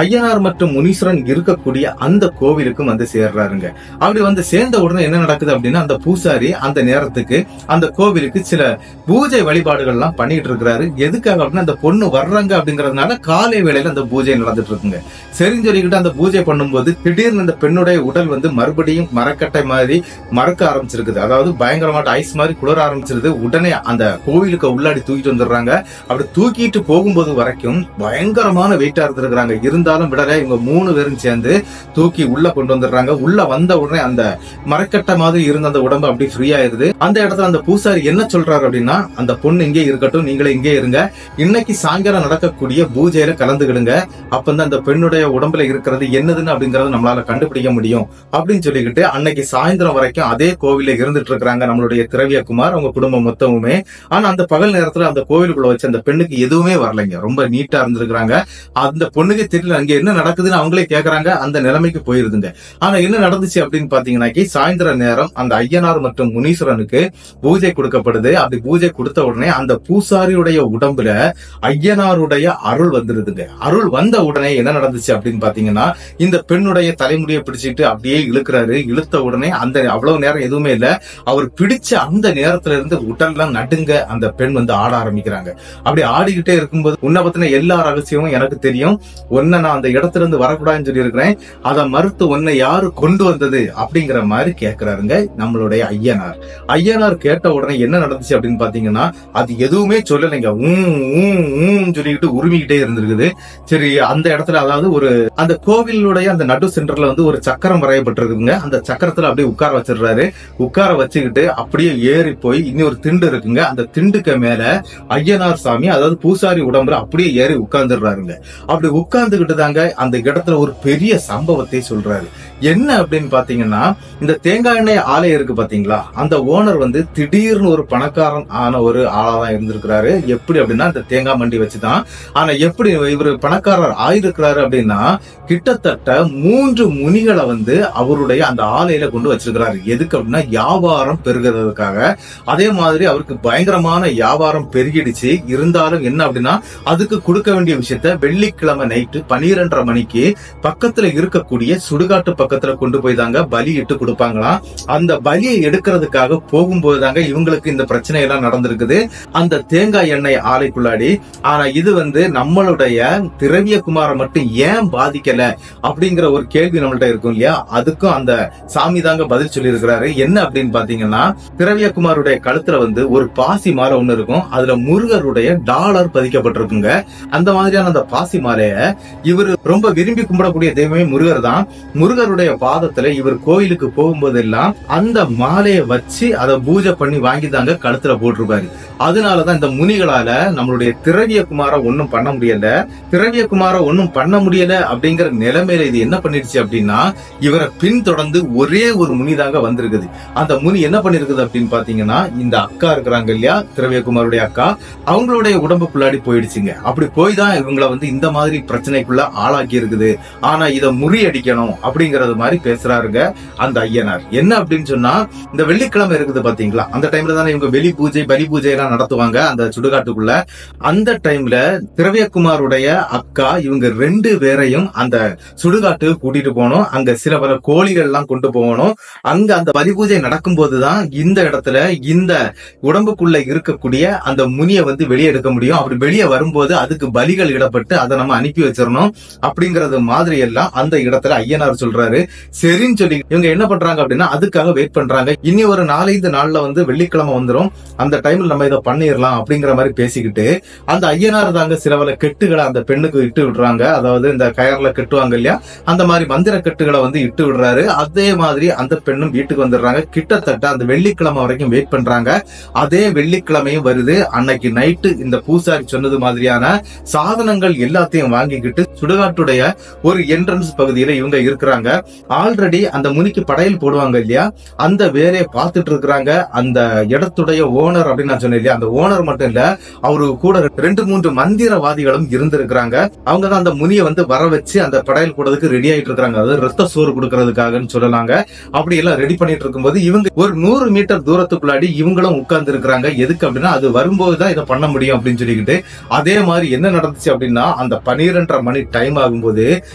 ஐயனார் மற்றும் முனீஸ்வரன் இருக்கக்கூடிய அந்த கோவிலுக்கும் வந்து சேர்றாருங்க. அப்படி வந்து சேர்ந்த உடனே என்ன நடக்குது அப்படின்னா, அந்த பூசாரி அந்த நேரத்துக்கு அந்த கோவிலுக்கு சில பூஜை வழிபாடுகள் எல்லாம் பண்ணிட்டு இருக்கிறாரு. எதுக்காக அப்படின்னா, அந்த பொண்ணு வர்றாங்க அப்படிங்கறதுனால காலை வேளையில அந்த பூஜை நடந்துட்டு இருக்குங்க. சரின்னு சொல்லிக்கிட்டு அந்த பூஜை பண்ணும்போது திடீர்னு அந்த பெண்ணுடைய உடல் வந்து மறுபடியும் மரக்கட்டை மாதிரி மறக்க ஆரம்பிச்சிருக்குது. அதாவது பயங்கரமாட்ட ஐஸ் மாதிரி குளிர ஆரம்பிச்சிருது. உடனே அந்த கோவிலுக்கு உள்ளாடி தூக்கிட்டு வந்துடுறாங்க. அப்படி தூக்கிட்டு போகும்போது வரைக்கும் பயங்கரமான வெயிட்டா இருந்திருக்கிறாங்க. இருந்தாலும் விடல, இவங்க 3 பேரும் சேர்ந்து தூக்கி உள்ள கொண்டு வந்துடுறாங்க. உள்ள வந்த உடனே அந்த மரக்கட்டை மாதிரி இருந்த அந்த உடம்பு அப்படி ஃப்ரீ ஆயிருது. அந்த இடத்துல அந்த பூசாரி என்ன சொல்றாரு அப்படின்னா, அந்த பொண்ணு இங்கே இருக்கட்டும், நீங்களே இங்கே இருங்க, இன்னைக்கு சாயங்காலம் நடக்கக்கூடிய பூஜையில கலந்துக்கிடுங்க, அப்பதான் அந்த பெண்ணுடைய உடம்புல இருக்கிறது என்னதுன்னு அப்படிங்கறது நம்மளால கண்டுபிடிக்க முடியும் அப்படின்னு சொல்லிக்கிட்டு அன்னைக்கு சாயந்தரம் வரைக்கும் அதே கோவில இருந்துட்டு இருக்காங்க நம்மளுடைய திரவியகுமார் அவங்க குடும்பம் மொத்தமுமே. ஆனா அந்த பகல் நேரத்துல அந்த கோவிலுக்குள்ள வச்சு அந்த பெண்ணுக்கு எதுவுமே வரலைங்க. ரொம்ப நீட்டா இருந்திருக்காங்க. அந்த பொண்ணுக்கு தெரியல அங்க என்ன நடக்குதுன்னு அவங்களே கேக்குறாங்க. அந்த நிலைமைக்கு போயிருதுங்க. ஆனா என்ன நடந்துச்சு அப்படின்னு பாத்தீங்கன்னா, சாயந்தர நேரம் அந்த ஐயனார் மற்றும் முனீஸ்வரனுக்கு பூஜை கொடுக்கப்படுது. அப்படி பூஜை கொடுத்த உடனே அந்த பூசாரியுடைய உடம்புல ஐயனாருடைய அருள் வந்துருதுங்க. அருள் வந்த உடனே என்ன நடந்துச்சு அப்படின்னு பாத்தீங்கன்னா, இந்த பெண்ணுடைய தலைமுடியை பிடிச்சிட்டு அப்படியே இழுக்கிறாரு. இழுத்த உடனே அந்த அவ்வளவு நேரம் எதுவுமே இல்ல, அவர் பிடிச்ச அந்த நேரத்துல இருந்து உடல்லாம் நடுங்க அந்த பெண் வந்து ஆட ஆரம்பிக்கிறாங்க. அப்படி ஆடிக்கிட்டே இருக்கும்போது, உன்னை பத்தின எல்லா ரகசியமும் எனக்கு தெரியும், உன்னை நான் அந்த இடத்துல இருந்து வரக்கூடாதுன்னு சொல்லி இருக்கிறேன், அதை மறுத்து உன்னை யாரு கொண்டு வந்தது அப்படிங்கிற மாதிரி கேட்கிறாருங்க நம்மளுடைய ஐயனார். ஐயனார் கேட்ட உடனே என்ன நடந்துச்சு அப்படின்னு பாத்தீங்கன்னா, அது எதுவுமே சொல்லலைங்க. சொல்லிக்கிட்டு உரிமிக்கிட்டே இருந்திருக்குது. சரி, அந்த இடத்துல அதாவது ஒரு அந்த கோவிலுடைய அந்த நடு சென்டர்ல வந்து ஒரு சக்கரம் வரையப்பட்டிருக்குங்க. அந்த சக்கரத்துல அப்படியே உட்கார வச்சிடுறாரு. உட்கார வச்சுக்கிட்டு அப்படியே ஏறி போய் இன்னொரு திண்டு இருக்குங்க, அந்த திண்டுக்கு மேல ஐயனார் சாமி அதாவது பூசாரி உடம்புல அப்படியே ஏறி உட்கார்ந்துடுறாருங்க. அப்படி உட்கார்ந்துகிட்டு தாங்க அந்த இடத்துல ஒரு பெரிய சம்பவத்தை சொல்றாரு. என்ன அப்படின்னு பாத்தீங்கன்னா, இந்த தேங்காய் எண்ணெய் ஆலை இருக்கு பாத்தீங்களா, அந்த ஓனர் வந்து திடீர்னு ஒரு பணக்காரன் ஆன ஒரு ஆளாதான் இருந்திருக்கிறாரு. எப்படி அப்படின்னா, இந்த தேங்காய் மண்டி வச்சுதான். ஆனா எப்படி இவரு பணக்காரர் ஆயிருக்கிறாரு அப்படின்னா, கிட்டத்தட்ட 3 முனிகளை வந்து அவருடைய அந்த ஆலையில கொண்டு வச்சிருக்கிறாரு. எதுக்கு அப்படின்னா, வியாபாரம் பெருகிறதுக்காக. அதே மாதிரி அவருக்கு பயங்கரமான வியாபாரம் பெருகிடுச்சு. இருந்தாலும் என்ன அப்படின்னா, அதுக்கு கொடுக்க வேண்டிய விஷயத்த வெள்ளிக்கிழமை நைட்டு 12:30 மணிக்கு பக்கத்துல இருக்கக்கூடிய சுடுகாட்டு பக்கத்துல கொண்டு போய் தாங்க பலி இட்டு கொடுப்பாங்களாம். அந்த பலியை எடுக்கிறதுக்காக போகும்போது தாங்க இவங்களுக்கு இந்த பிரச்சனை எல்லாம் நடந்திருக்குது அந்த தேங்காய் எண்ணெய் ஆலைக்குள்ளாடி. ஆனா இது வந்து நம்மளுடைய திரவியகுமாரை மட்டும் ஏன் பாதிக்கல அப்படிங்கிற ஒரு கேள்வி நம்மள்ட்ட இருக்கும் இல்லையா, அதுக்கும் அந்த சாமி தாங்க பதில் சொல்லி இருக்கிறாரு. என்ன அப்படின்னு பாத்தீங்கன்னா, திரவியகுமாருடைய கழுத்துல வந்து ஒரு பாசி மாலை ஒண்ணு இருக்கும். அதுல முருகருடைய டாலர் பதிக்கப்பட்டிருக்குங்க. அந்த மாதிரியான அந்த பாசி மாலைய இவர் ரொம்ப விரும்பி கும்பிடக்கூடிய தெய்வமே முருகர் தான். முருகருடைய பாதத்துல இவர் கோயிலுக்கு போகும்போதெல்லாம் அந்த மாலையை வச்சு அதை பூஜை பண்ணி வாங்கி தாங்க கழுத்துல போட்டிருப்பாரு. அதனாலதான் இந்த முனிகளால நம்மளுடைய திரவியகுமார ஒன்னும் பண்ண முடியல. திரவியகுமார ஒன்னும் பண்ண முடியல அப்படிங்கிற நிலைமையில இது என்ன பண்ணிருச்சு அப்படின்னா, இவரை பின்தொடர்ந்து ஒரே ஒரு முனி தாங்க வந்திருக்குது. அந்த முனி என்ன பண்ணிருக்குது அப்படின்னு பாத்தீங்கன்னா, இந்த அக்கா இருக்கிறாங்க இல்லையா, திரவியகுமாருடைய அக்கா, அவங்களுடைய உடம்புக்குள்ளாடி போயிடுச்சுங்க. அப்படி போய் தான் இவங்களை வந்து இந்த மாதிரி பிரச்சனைக்குள்ள ஆளாக்கி இருக்குது. ஆனா இதை முறியடிக்கணும் அப்படிங்கறது மாதிரி பேசுறாருங்க அந்த ஐயனார். என்ன அப்படின்னு சொன்னா, இந்த வெள்ளிக்கிழமை இருக்குது பாத்தீங்களா, அந்த டைம்ல தானே இவங்க வெளி பூஜை பலி பூஜை எல்லாம் நடத்துவாங்க அந்த சுடுகாட்டுக்குள்ள. அந்த டைம்ல திரவியகுமாருடைய அக்கா இவங்க 2 பேரையும் அந்த சுடுகாட்டுக்கு கூட்டிட்டு போகணும். அங்க சில பல கோழிகள் எல்லாம் கொண்டு போகணும். அங்க அந்த பலி பூஜை நடக்கும் போதுதான் இந்த இடத்துல இந்த உடம்புக்குள்ள இருக்கக்கூடிய அந்த முனியை வந்து வெளியே எடுக்க முடியும். அப்படி வெளியே வரும்போது அதுக்கு பலிகள் இடப்பட்டு அதை நம்ம அனுப்பி வச்சிடணும் அப்படிங்கறது மாதிரி எல்லாம் அந்த இடத்துல ஐயனார் சொல்றாரு. சரின்னு சொல்லி இவங்க என்ன பண்றாங்க அப்படின்னா, அதுக்காக வெயிட் பண்றாங்க. இனி ஒரு 4-5 நாள்ல வந்து வெள்ளிக்கிழமை வந்துடும், அந்த டைம்ல நம்ம இதை பண்ணிடலாம் அப்படிங்கிற மாதிரி பேசிக்கிட்டு அந்த ஐயனார் தாங்க சில பல கெட்டுகளை அந்த பெண்ணுக்கு பெண்ணுக்கு இட்டு விடுறாங்க. அதாவது இந்த கயர்ல கட்டுவாங்க இல்லையா, அந்த மாதிரி மந்திர கட்டுகளை வந்து இட்டு விடுறாரு. அதே மாதிரி அந்த பெண்ணும் வீட்டுக்கு வந்துடுறாங்க. கிட்டத்தட்ட அந்த வெள்ளிக்கிழமை வரைக்கும் வெயிட் பண்றாங்க. அதே வெள்ளிக்கிழமையும் வருது. அன்னைக்கு நைட்டு இந்த பூசாரி சொன்னது மாதிரியான சாதனங்கள் எல்லாத்தையும் வாங்கிக்கிட்டு சுடுகாட்டுடைய ஒரு என்ட்ரன்ஸ் பகுதியில இவங்க இருக்கிறாங்க. ஆல்ரெடி அந்த முனிக்கு படையல் போடுவாங்க இல்லையா, அந்த வேலையை பார்த்துட்டு இருக்கிறாங்க. அந்த இடத்துடைய ஓனர் அப்படின்னு நான் சொன்னேன் இல்லையா, அந்த ஓனர் மட்டும் இல்ல, அவரு கூட 2-3 மந்திரவாதிகளும் இருந்திருக்கிறாங்க. அவங்க தான் அந்த முனியை வந்து வர வச்சு அந்த படையல் போடுறதுக்கு ரெடி ஆயிட்டு இருக்காங்க. அதாவது ரத்த சோறு கொடுக்கறதுக்காகன்னு சொல்லலாங்க. அப்படி எல்லாம் ரெடி பண்ணிட்டு இருக்கும்போது இவங்க ஒரு 100 மீட்டர் தூரத்துக்குள்ளாடி இவங்களும் உட்கார்ந்து இருக்கிறாங்க. எதுக்கு அப்படின்னா அது வரும்போதுதான் இதை பண்ண முடியும் அப்படின்னு சொல்லிக்கிட்டு. அதே மாதிரி என்ன நடந்துச்சு அப்படின்னா, அந்த 12:30 மணி டைம் ஆகும்போது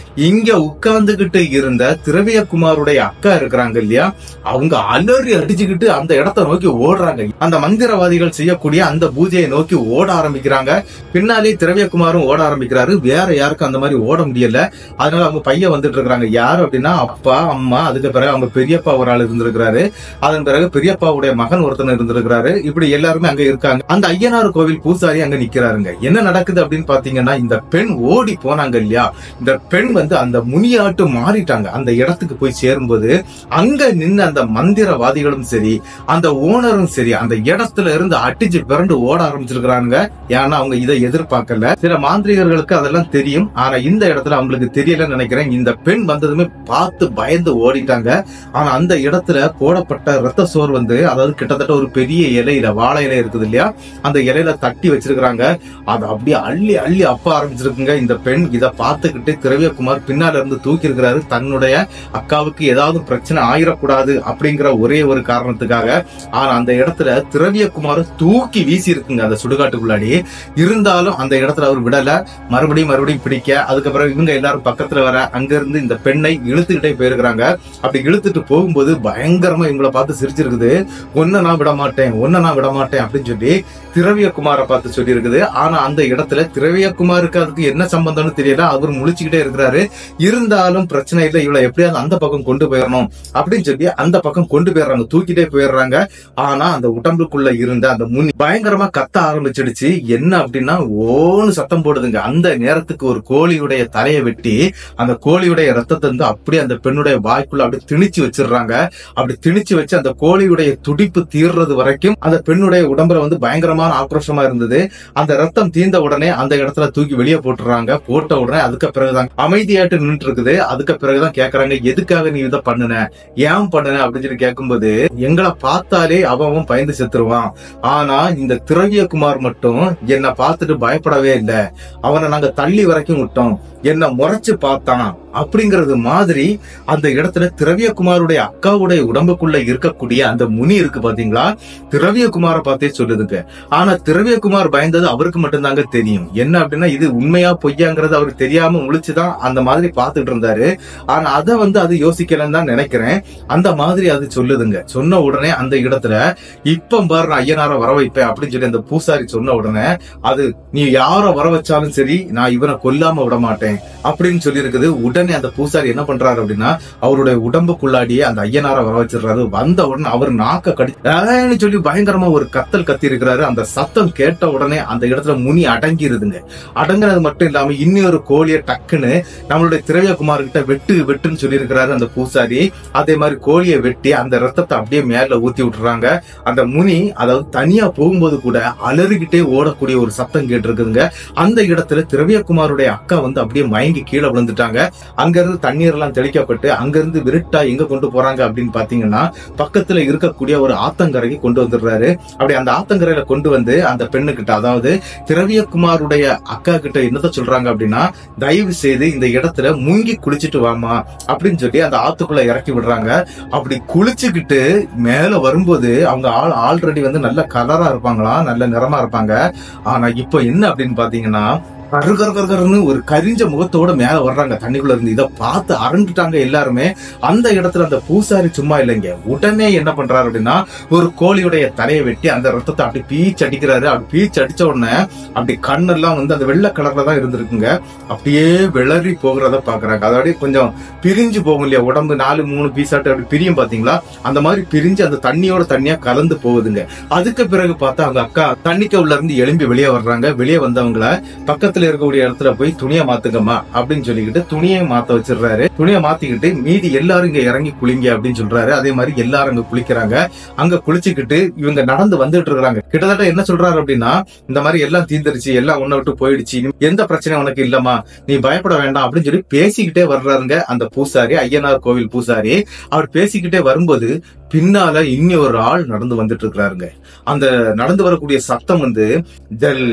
இங்க உட்கார்ந்துகிட்டு இருந்த திரவியகுமாருடைய அக்கா இருக்கிறாங்க இல்லையா, அவங்க அலறி அடிச்சுக்கிட்டு அந்த இடத்தை நோக்கி ஓடுறாங்க. அந்த மந்திரவாதிகள் செய்யக்கூடிய அந்த பூஜையை நோக்கி ஓட ஆரம்பிக்கிறாங்க. பின்னாலே திரவியகுமாரும் ஓட ஆரம்பிக்கிறாரு. வேற யாருக்கும் அந்த மாதிரி ஓட முடியல. அதனால அவங்க பையன் வந்துட்டு இருக்காங்க. யாரு அப்படின்னா அப்பா, அம்மா, அதுக்கு பிறகு அவங்க பெரியப்பா ஒரு ஆள் இருந்திருக்கிறாரு. அதன் பிறகு பெரியப்பாவுடைய மகன் ஒருத்தன் இருந்திருக்கிறாரு. இப்படி எல்லாருமே அங்க இருக்காங்க. அந்த ஐயனார் கோவில் பூசாரி அங்க நிக்கிறாருங்க. என்ன நடக்குது அப்படின்னு பாத்தீங்கன்னா, இந்த பெண் ஓடி போனாங்க இல்லையா, இந்த பெண் வந்து அந்த முனியாட்டு மாறிட்டாங்க. அந்த இடத்துக்கு போய் சேரும்போது அங்க நின்று அந்த மந்திரவாதிகளும் சரி, அந்த ஓனரும் சரி, அந்த இடத்துல இருந்து அடிச்சு பிறண்டு ஓட ஆரம்பிச்சிருக்கிறாங்க. ஏன்னா அவங்க இதை எதிர்பார்க்கல. சில மாந்திரிகர்களுக்கு அதெல்லாம் தெரியும். ஆனா இந்த இடத்துல அவங்களுக்கு தெரியலன்னு நினைக்கிறேன். இந்த பெண் வந்ததுமே பார்த்து பயந்து ஓடிட்டாங்க. ஆனா அந்த இடத்துல போடப்பட்ட ரத்த சோறு வந்து, அதாவது கிட்டத்தட்ட ஒரு பெரிய இலையில, வாழை இலை இருக்குது இல்லையா, அந்த இலையில தட்டி வச்சிருக்கிறாங்க. அதை அப்படியே அள்ளி அள்ளி அப்ப ஆரம்பிச்சிருக்குங்க. இந்த பெண் இதை பார்த்துக்கிட்டு திரவியகுமார் பின்னால இருந்து தூக்கி இருக்கிறாரு. தன்னுடைய அக்காவுக்கு ஏதாவது பிரச்சனை ஆயிடக்கூடாது அப்படிங்கிற ஒரே ஒரு காரணத்துக்காக. ஆனா அந்த இடத்துல திரவியகுமார் தூக்கி வீசி இருக்குங்க அந்த சுடுகாட்டுக்குள்ளாடி. இருந்தாலும் அந்த இடத்துல அவர் விடல. மறுபடியும் பிடிக்க, அதுக்கப்புறம் இவங்க எல்லாரும் பக்கத்துல வர, அங்க இருந்து இந்த பெண்ணை இழுத்துக்கிட்டே போயிருக்கிறாங்க. அப்படி இழுத்துட்டு போகும்போது பயங்கரமா இவங்களை பார்த்து சிரிச்சிருக்குது. ஒன்ன நான் விட மாட்டேன் அப்படின்னு சொல்லி திரவியகுமாரை பார்த்து சொல்லி இருக்குது. ஆனா அந்த இடத்துல திரவியகுமாருக்கு அதுக்கு என்ன சம்பந்தம்னு தெரியல. அவர் முழிச்சுக்கிட்டே இருக்கிறாரு. இருந்தாலும் பிரச்சனை இல்லை, இவளை எப்படியாவது அந்த பக்கம் கொண்டு போயிடணும் அப்படின்னு சொல்லி அந்த பக்கம் கொண்டு போயிடுறாங்க, தூக்கிட்டே போயிடுறாங்க. ஆனா அந்த உடம்புக்குள்ள இருந்த அந்த முனி பயங்கரமா கத்த ஆரம்பிச்சிடுச்சு. என்ன அப்படின்னா ஓன்னு சத்தம் போடுதுங்க. அந்த நேரத்துக்கு ஒரு கோழியுடைய தலையை வெட்டி அந்த கோழியுடைய ரத்தத்தை வந்து அப்படியே அந்த பெண்ணுடைய வாய்க்குள்ள அப்படி திணிச்சு வச்சிடுறாங்க. அப்படி திணிச்சு வச்சு அந்த கோழியுடைய துடிப்பு தீர்றது வரைக்கும் அந்த பெண்ணுடைய உடம்புல வந்து பயங்கரமான ஆக்ரோஷமா இருந்தது. அந்த ரத்தம் தீர்ந்த உடனே அந்த இடத்துல தூக்கி வெளியே போட்டுறாங்க. போட்ட உடனே அதுக்கு பிறகுதான் அமைதியாட்டு நின்று இருக்குது. அதுக்கு பிறகுதான் கேக்குறாங்க, எதுக்காக நீ இதை பண்ணுன, ஏன் பண்ணுன அப்படின்னு சொல்லி கேட்கும்போது, எங்களை பார்த்தாலே அவன் பயந்து செத்துருவான். ஆனா இந்த திரவியகுமார் மட்டும் என்னை பார்த்துட்டு பயப்படவே இல்லை. அவனை நாங்க தள்ளி வரைக்கும் விட்டோம், என்ன முறைச்சு பார்த்தான் அப்படிங்கறது மாதிரி அந்த இடத்துல திரவியகுமாருடைய அக்காவுடைய உடம்புக்குள்ள இருக்கக்கூடிய அந்த முனி இருக்கு பாத்தீங்களா, திரவியகுமாரை பார்த்தே சொல்லுதுங்க. ஆனா திரவியகுமார் பயந்தது அவருக்கு மட்டும்தாங்க தெரியும். என்ன அப்படின்னா இது உண்மையா பொய்யாங்கிறது அவருக்கு தெரியாம முழிச்சுதான் அந்த மாதிரி பாத்துட்டு இருந்தாரு. ஆனா அதை வந்து அது யோசிக்கலன்னு தான் நினைக்கிறேன். அந்த மாதிரி அது சொல்லுதுங்க. சொன்ன உடனே அந்த இடத்துல இப்ப பாரு நான் ஐயனார வர வைப்பேன் அப்படின்னு சொல்லி அந்த பூசாரி சொன்ன உடனே, அது நீ யார வர வச்சாலும் சரி நான் இவனை கொல்லாம விட மாட்டேன் அப்படின்னு சொல்லி இருக்குது. உடனே அந்த பூசாரி என்ன பண்றாரு அப்படின்னா, அவருடைய உடம்புக்குள்ளாடியே அந்த ஐயனார வர வச்சிடுறாரு. வந்த உடனே அவர் நாக்க கடி சொல்லி பயங்கரமா ஒரு கத்தல் கத்தி இருக்கிறாரு. அந்த சத்தம் கேட்ட உடனே அந்த இடத்துல முனி அடங்கிருதுங்க. அடங்குறது மட்டும் இல்லாம இன்னொரு கோழியை டக்குன்னு நம்மளுடைய திரவியகுமார் கிட்ட வெட்டுன்னு சொல்லி இருக்கிறாரு அந்த பூசாரி. அதே மாதிரி கோழியை வெட்டி அந்த ரத்தத்தை அப்படியே மேல ஊத்தி விட்டுறாங்க. அந்த முனி அதாவது தனியா போகும்போது கூட அலறிக்கிட்டே ஓடக்கூடிய ஒரு சத்தம் கேட்டு இருக்குதுங்க. அந்த இடத்துல திரவியகுமாருடைய அக்கா வந்து அப்படியே மயங்கி கீழே விழுந்துட்டாங்க. அங்க இருந்து தண்ணீர் எல்லாம் தெளிக்கப்பட்டு அங்க இருந்து விருட்டா எங்க கொண்டு போறாங்க அப்படின்னு பாத்தீங்கன்னா, பக்கத்துல இருக்கக்கூடிய ஒரு ஆத்தங்கரைக்கு கொண்டு வந்துடுறாரு. அப்படி அந்த ஆத்தங்கரையில கொண்டு வந்து அந்த பெண்ணு கிட்ட, அதாவது திரவியகுமாருடைய அக்கா கிட்ட என்னத்த சொல்றாங்க அப்படின்னா, தயவு செய்து இந்த இடத்துல முங்கி குளிச்சுட்டு வாமா அப்படின்னு சொல்லி அந்த ஆத்துக்குள்ள இறக்கி விடுறாங்க. அப்படி குளிச்சுக்கிட்டு மேல வரும்போது அவங்க ஆல்ரெடி வந்து நல்ல கலரா இருப்பாங்களா, நல்ல நிறமா இருப்பாங்க. ஆனா இப்ப என்ன அப்படின்னு பாத்தீங்கன்னா, கருகருன்னு ஒரு கரிஞ்ச முகத்தோட மேல வர்றாங்க தண்ணிக்குள்ள இருந்து. இதை பார்த்து அரண்டுட்டாங்க எல்லாருமே. அந்த இடத்துல அந்த பூசாரி சும்மா இல்லைங்க, உடனே என்ன பண்றாரு அப்படின்னா, ஒரு கோழியுடைய தலையை வெட்டி அந்த ரத்தத்தை அப்படி பீச்சு அடிக்கிறாரு. அப்படி பீச்சு அடிச்ச உடனே அப்படி கண்ணெல்லாம் வந்து அந்த வெள்ளை கலர்ல தான் இருந்திருக்குங்க. அப்படியே விளறி போகிறத பாக்குறாங்க. அதோட கொஞ்சம் பிரிஞ்சு போகும் இல்லையா, உடம்பு 4-3 பீஸாட்டு அப்படி பிரியும் பாத்தீங்களா, அந்த மாதிரி பிரிஞ்சு அந்த தண்ணியோட தண்ணியா கலந்து போகுதுங்க. அதுக்கு பிறகு பார்த்தா அவங்க அக்கா தண்ணிக்கு உள்ள இருந்து எழும்பி வெளியே வர்றாங்க. வெளியே வந்தவங்கள பக்கத்துல பக்கத்துல இருக்கக்கூடிய இடத்துல போய் துணியை மாத்துங்கம்மா அப்படின்னு சொல்லிக்கிட்டு துணியை மாத்த வச்சிடுறாரு. துணியை மாத்திக்கிட்டு மீதி எல்லாரும் இங்க இறங்கி குளிங்க அப்படின்னு சொல்றாரு. அதே மாதிரி எல்லாரும் அங்க குளிக்கிறாங்க. அங்க குளிச்சுக்கிட்டு இவங்க நடந்து வந்துட்டு இருக்காங்க. கிட்டத்தட்ட என்ன சொல்றாரு அப்படின்னா, இந்த மாதிரி எல்லாம் தீந்துருச்சு, எல்லாம் உன்னை விட்டு போயிடுச்சு, எந்த பிரச்சனையும் உனக்கு இல்லம்மா, நீ பயப்பட வேண்டாம் அப்படின்னு சொல்லி பேசிக்கிட்டே வர்றாருங்க அந்த பூசாரி, ஐயனார் கோவில் பூசாரி. அவர் பேசிக்கிட்டே வரும்போது பின்னால இன்னி ஒரு ஆள் நடந்து வந்துட்டு இருக்கிறாருங்க. அந்த நடந்து வரக்கூடிய சத்தம் வந்து ஜல்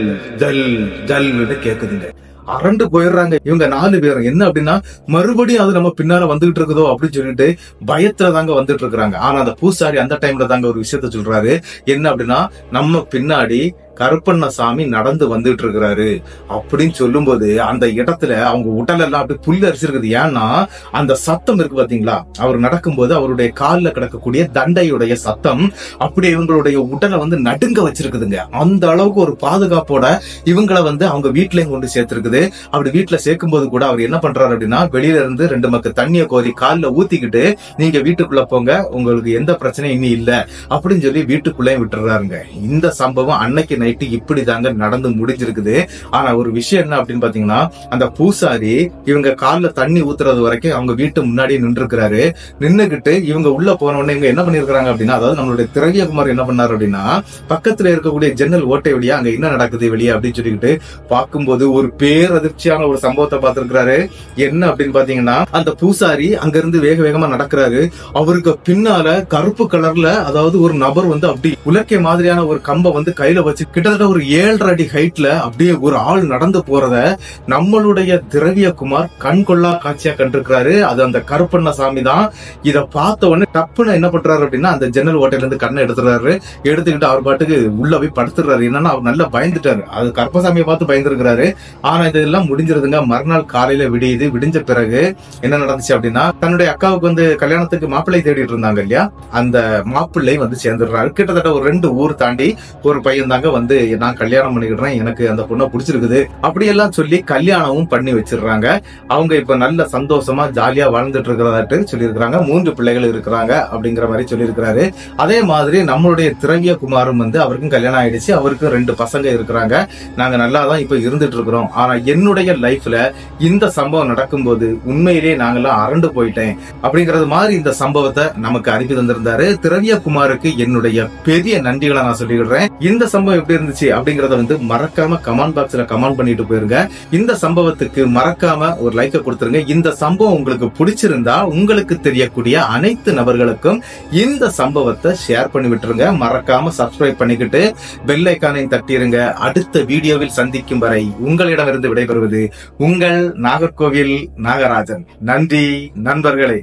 ஜல் ஜல்னு கேக்குதுங்க. அரண்டு போயிடுறாங்க இவங்க 4 பேரும். என்ன அப்படின்னா, மறுபடியும் அது நம்ம பின்னால வந்துகிட்டு இருக்குதோ அப்படின்னு சொல்லிட்டு பயத்துல தாங்க வந்துட்டு இருக்கிறாங்க. ஆனா அந்த பூசாரி அந்த டைம்ல தாங்க ஒரு விஷயத்த சொல்றாரு. என்ன அப்படின்னா, நம்ம பின்னாடி கருப்பண்ணசாமி நடந்து வந்துட்டு இருக்கிறாரு அப்படின்னு சொல்லும்போது அந்த இடத்துல அவங்க உடல் எல்லாம் அப்படி புல்லு அரிச்சிருக்குது. ஏன்னா அந்த சத்தம் இருக்கு பாத்தீங்களா, அவர் நடக்கும்போது அவருடைய காலில் கிடக்கக்கூடிய தண்டையுடைய சத்தம் அப்படி இவங்களுடைய உடலை வந்து நடுங்க வச்சிருக்குதுங்க. அந்த அளவுக்கு ஒரு பாதுகாப்போட இவங்களை வந்து அவங்க வீட்லயும் கொண்டு சேர்த்திருக்குது. அப்படி வீட்டுல சேர்க்கும் போது கூட அவர் என்ன பண்றாரு அப்படின்னா, வெளியில இருந்து 2 மக்கு தண்ணியை கோரி காலில் ஊத்திக்கிட்டு நீங்க வீட்டுக்குள்ள போங்க, உங்களுக்கு எந்த பிரச்சனையும் இனி இல்ல அப்படின்னு சொல்லி வீட்டுக்குள்ளே விட்டுறாருங்க. இந்த சம்பவம் அன்னைக்கு நைட்டு இப்படி தாங்க நடந்து முடிஞ்சிருக்குது. ஆனா ஒரு விஷயம் என்ன அப்படின்னு பாத்தீங்கன்னா, அந்த பூசாரி இவங்க கால்ல தண்ணி ஊத்துறது வரைக்கும் அவங்க வீட்டு முன்னாடி நின்று இருக்கிறாரு. நின்னுகிட்டு இவங்க உள்ள போன உடனே இவங்க என்ன பண்ணிருக்காங்க அப்படின்னா, அதாவது நம்மளுடைய திரவியகுமார் என்ன பண்ணாரு அப்படின்னா, பக்கத்துல இருக்கக்கூடிய ஜன்னல் ஓட்டை வழியா அங்க என்ன நடக்குது வெளியே அப்படின்னு சொல்லிக்கிட்டு பார்க்கும்போது ஒரு பேரதிர்ச்சியான ஒரு சம்பவத்தை பார்த்திருக்கிறாரு. என்ன அப்படின்னு பாத்தீங்கன்னா, அந்த பூசாரி அங்க இருந்து வேக வேகமா நடக்கிறாரு. அவருக்கு பின்னால கருப்பு கலர்ல, அதாவது ஒரு நபர் வந்து அப்படி உலக்கை மாதிரியான ஒரு கம்பை வந்து கையில வச்சு கிட்டத்தட்ட ஒரு 7.5 அடி ஹைட்ல அப்படியே ஒரு ஆள் நடந்து போறத நம்மளுடைய திரவியகுமார் கண்கொள்ளா காட்சியா கண்டிருக்கிறாரு. அது அந்த கருப்பண்ணசாமி தான். இத பார்த்த உடனே டப்புன்னு என்ன பண்றாரு அப்படின்னா, அந்த ஜன்னல் ஓட்டையில இருந்து கண்ணை எடுத்துறாரு. எடுத்துக்கிட்டு அவர் பாட்டுக்கு உள்ள போய் படுத்துறாரு. என்னன்னா அவர் நல்லா பயந்துட்டாரு. அது கருப்பசாமியை பார்த்து பயந்துருக்கிறாரு. ஆனா இதெல்லாம் முடிஞ்சிருதுங்க. மறுநாள் காலையில விடியுது. விடிஞ்ச பிறகு என்ன நடந்துச்சு அப்படின்னா, தன்னுடைய அக்காவுக்கு வந்து கல்யாணத்துக்கு மாப்பிள்ளை தேடிட்டு இருந்தாங்க இல்லையா, அந்த மாப்பிள்ளை வந்து சேர்ந்துடுறாரு. கிட்டத்தட்ட ஒரு 2 ஊர் தாண்டி ஒரு பையன் தாங்க வந்து, நான் கல்யாணம் பண்ணிக்கிடுறேன், எனக்கு அந்த பொண்ணை பிடிச்சிருக்குது அப்படியெல்லாம் சொல்லி கல்யாணமும் பண்ணி வச்சிடுறாங்க. அவங்க இப்ப நல்ல சந்தோஷமா ஜாலியா வாழ்ந்துட்டு இருக்கிறதாட்டு சொல்லியிருக்கிறாங்க. 3 பிள்ளைகள் இருக்கிறாங்க அப்படிங்கிற மாதிரி சொல்லியிருக்கிறாரு. அதே மாதிரி நம்மளுடைய திரவியகுமாரும் வந்து அவருக்கும் கல்யாணம் ஆயிடுச்சு. அவருக்கும் 2 பசங்க இருக்கிறாங்க. நாங்க நல்லா தான் இப்ப இருந்துட்டு இருக்கிறோம். ஆனா என்னுடைய லைஃப்ல இந்த சம்பவம் நடக்கும்போது உண்மையிலேயே நாங்கெல்லாம் அரண்டு போயிட்டேன் அப்படிங்கறது மாதிரி இந்த சம்பவத்தை நமக்கு அனுப்பி தந்திருந்தாரு. திரவியகுமாருக்கு என்னுடைய பெரிய நன்றிகளை நான் சொல்லிடுறேன். இந்த சம்பவம் எப்படி இருந்துச்சு அப்படிங்கறத வந்து மறக்காம கமெண்ட் பாக்ஸ்ல கமெண்ட் பண்ணிட்டு போயிருங்க. இந்த சம்பவத்துக்கு மறக்காம ஒரு லைக்க கொடுத்துருங்க. இந்த சம்பவம் உங்களுக்கு பிடிச்சிருந்தா உங்களுக்கு தெரியக்கூடிய அனைத்து நபர்களுக்கும் இந்த சம்பவத்தை ஷேர் பண்ணி விட்டுருங்க. மறக்காம சப்ஸ்கிரைப் பண்ணிக்கிட்டு பெல் ஐகானையும் தட்டிருங்க. அடுத்த வீடியோவில் சந்திக்கும் வரை உங்களிடமிருந்து விடைபெறுவது உங்கள் நாகர்கோவில் நாகராஜன். நன்றி நண்பர்களே.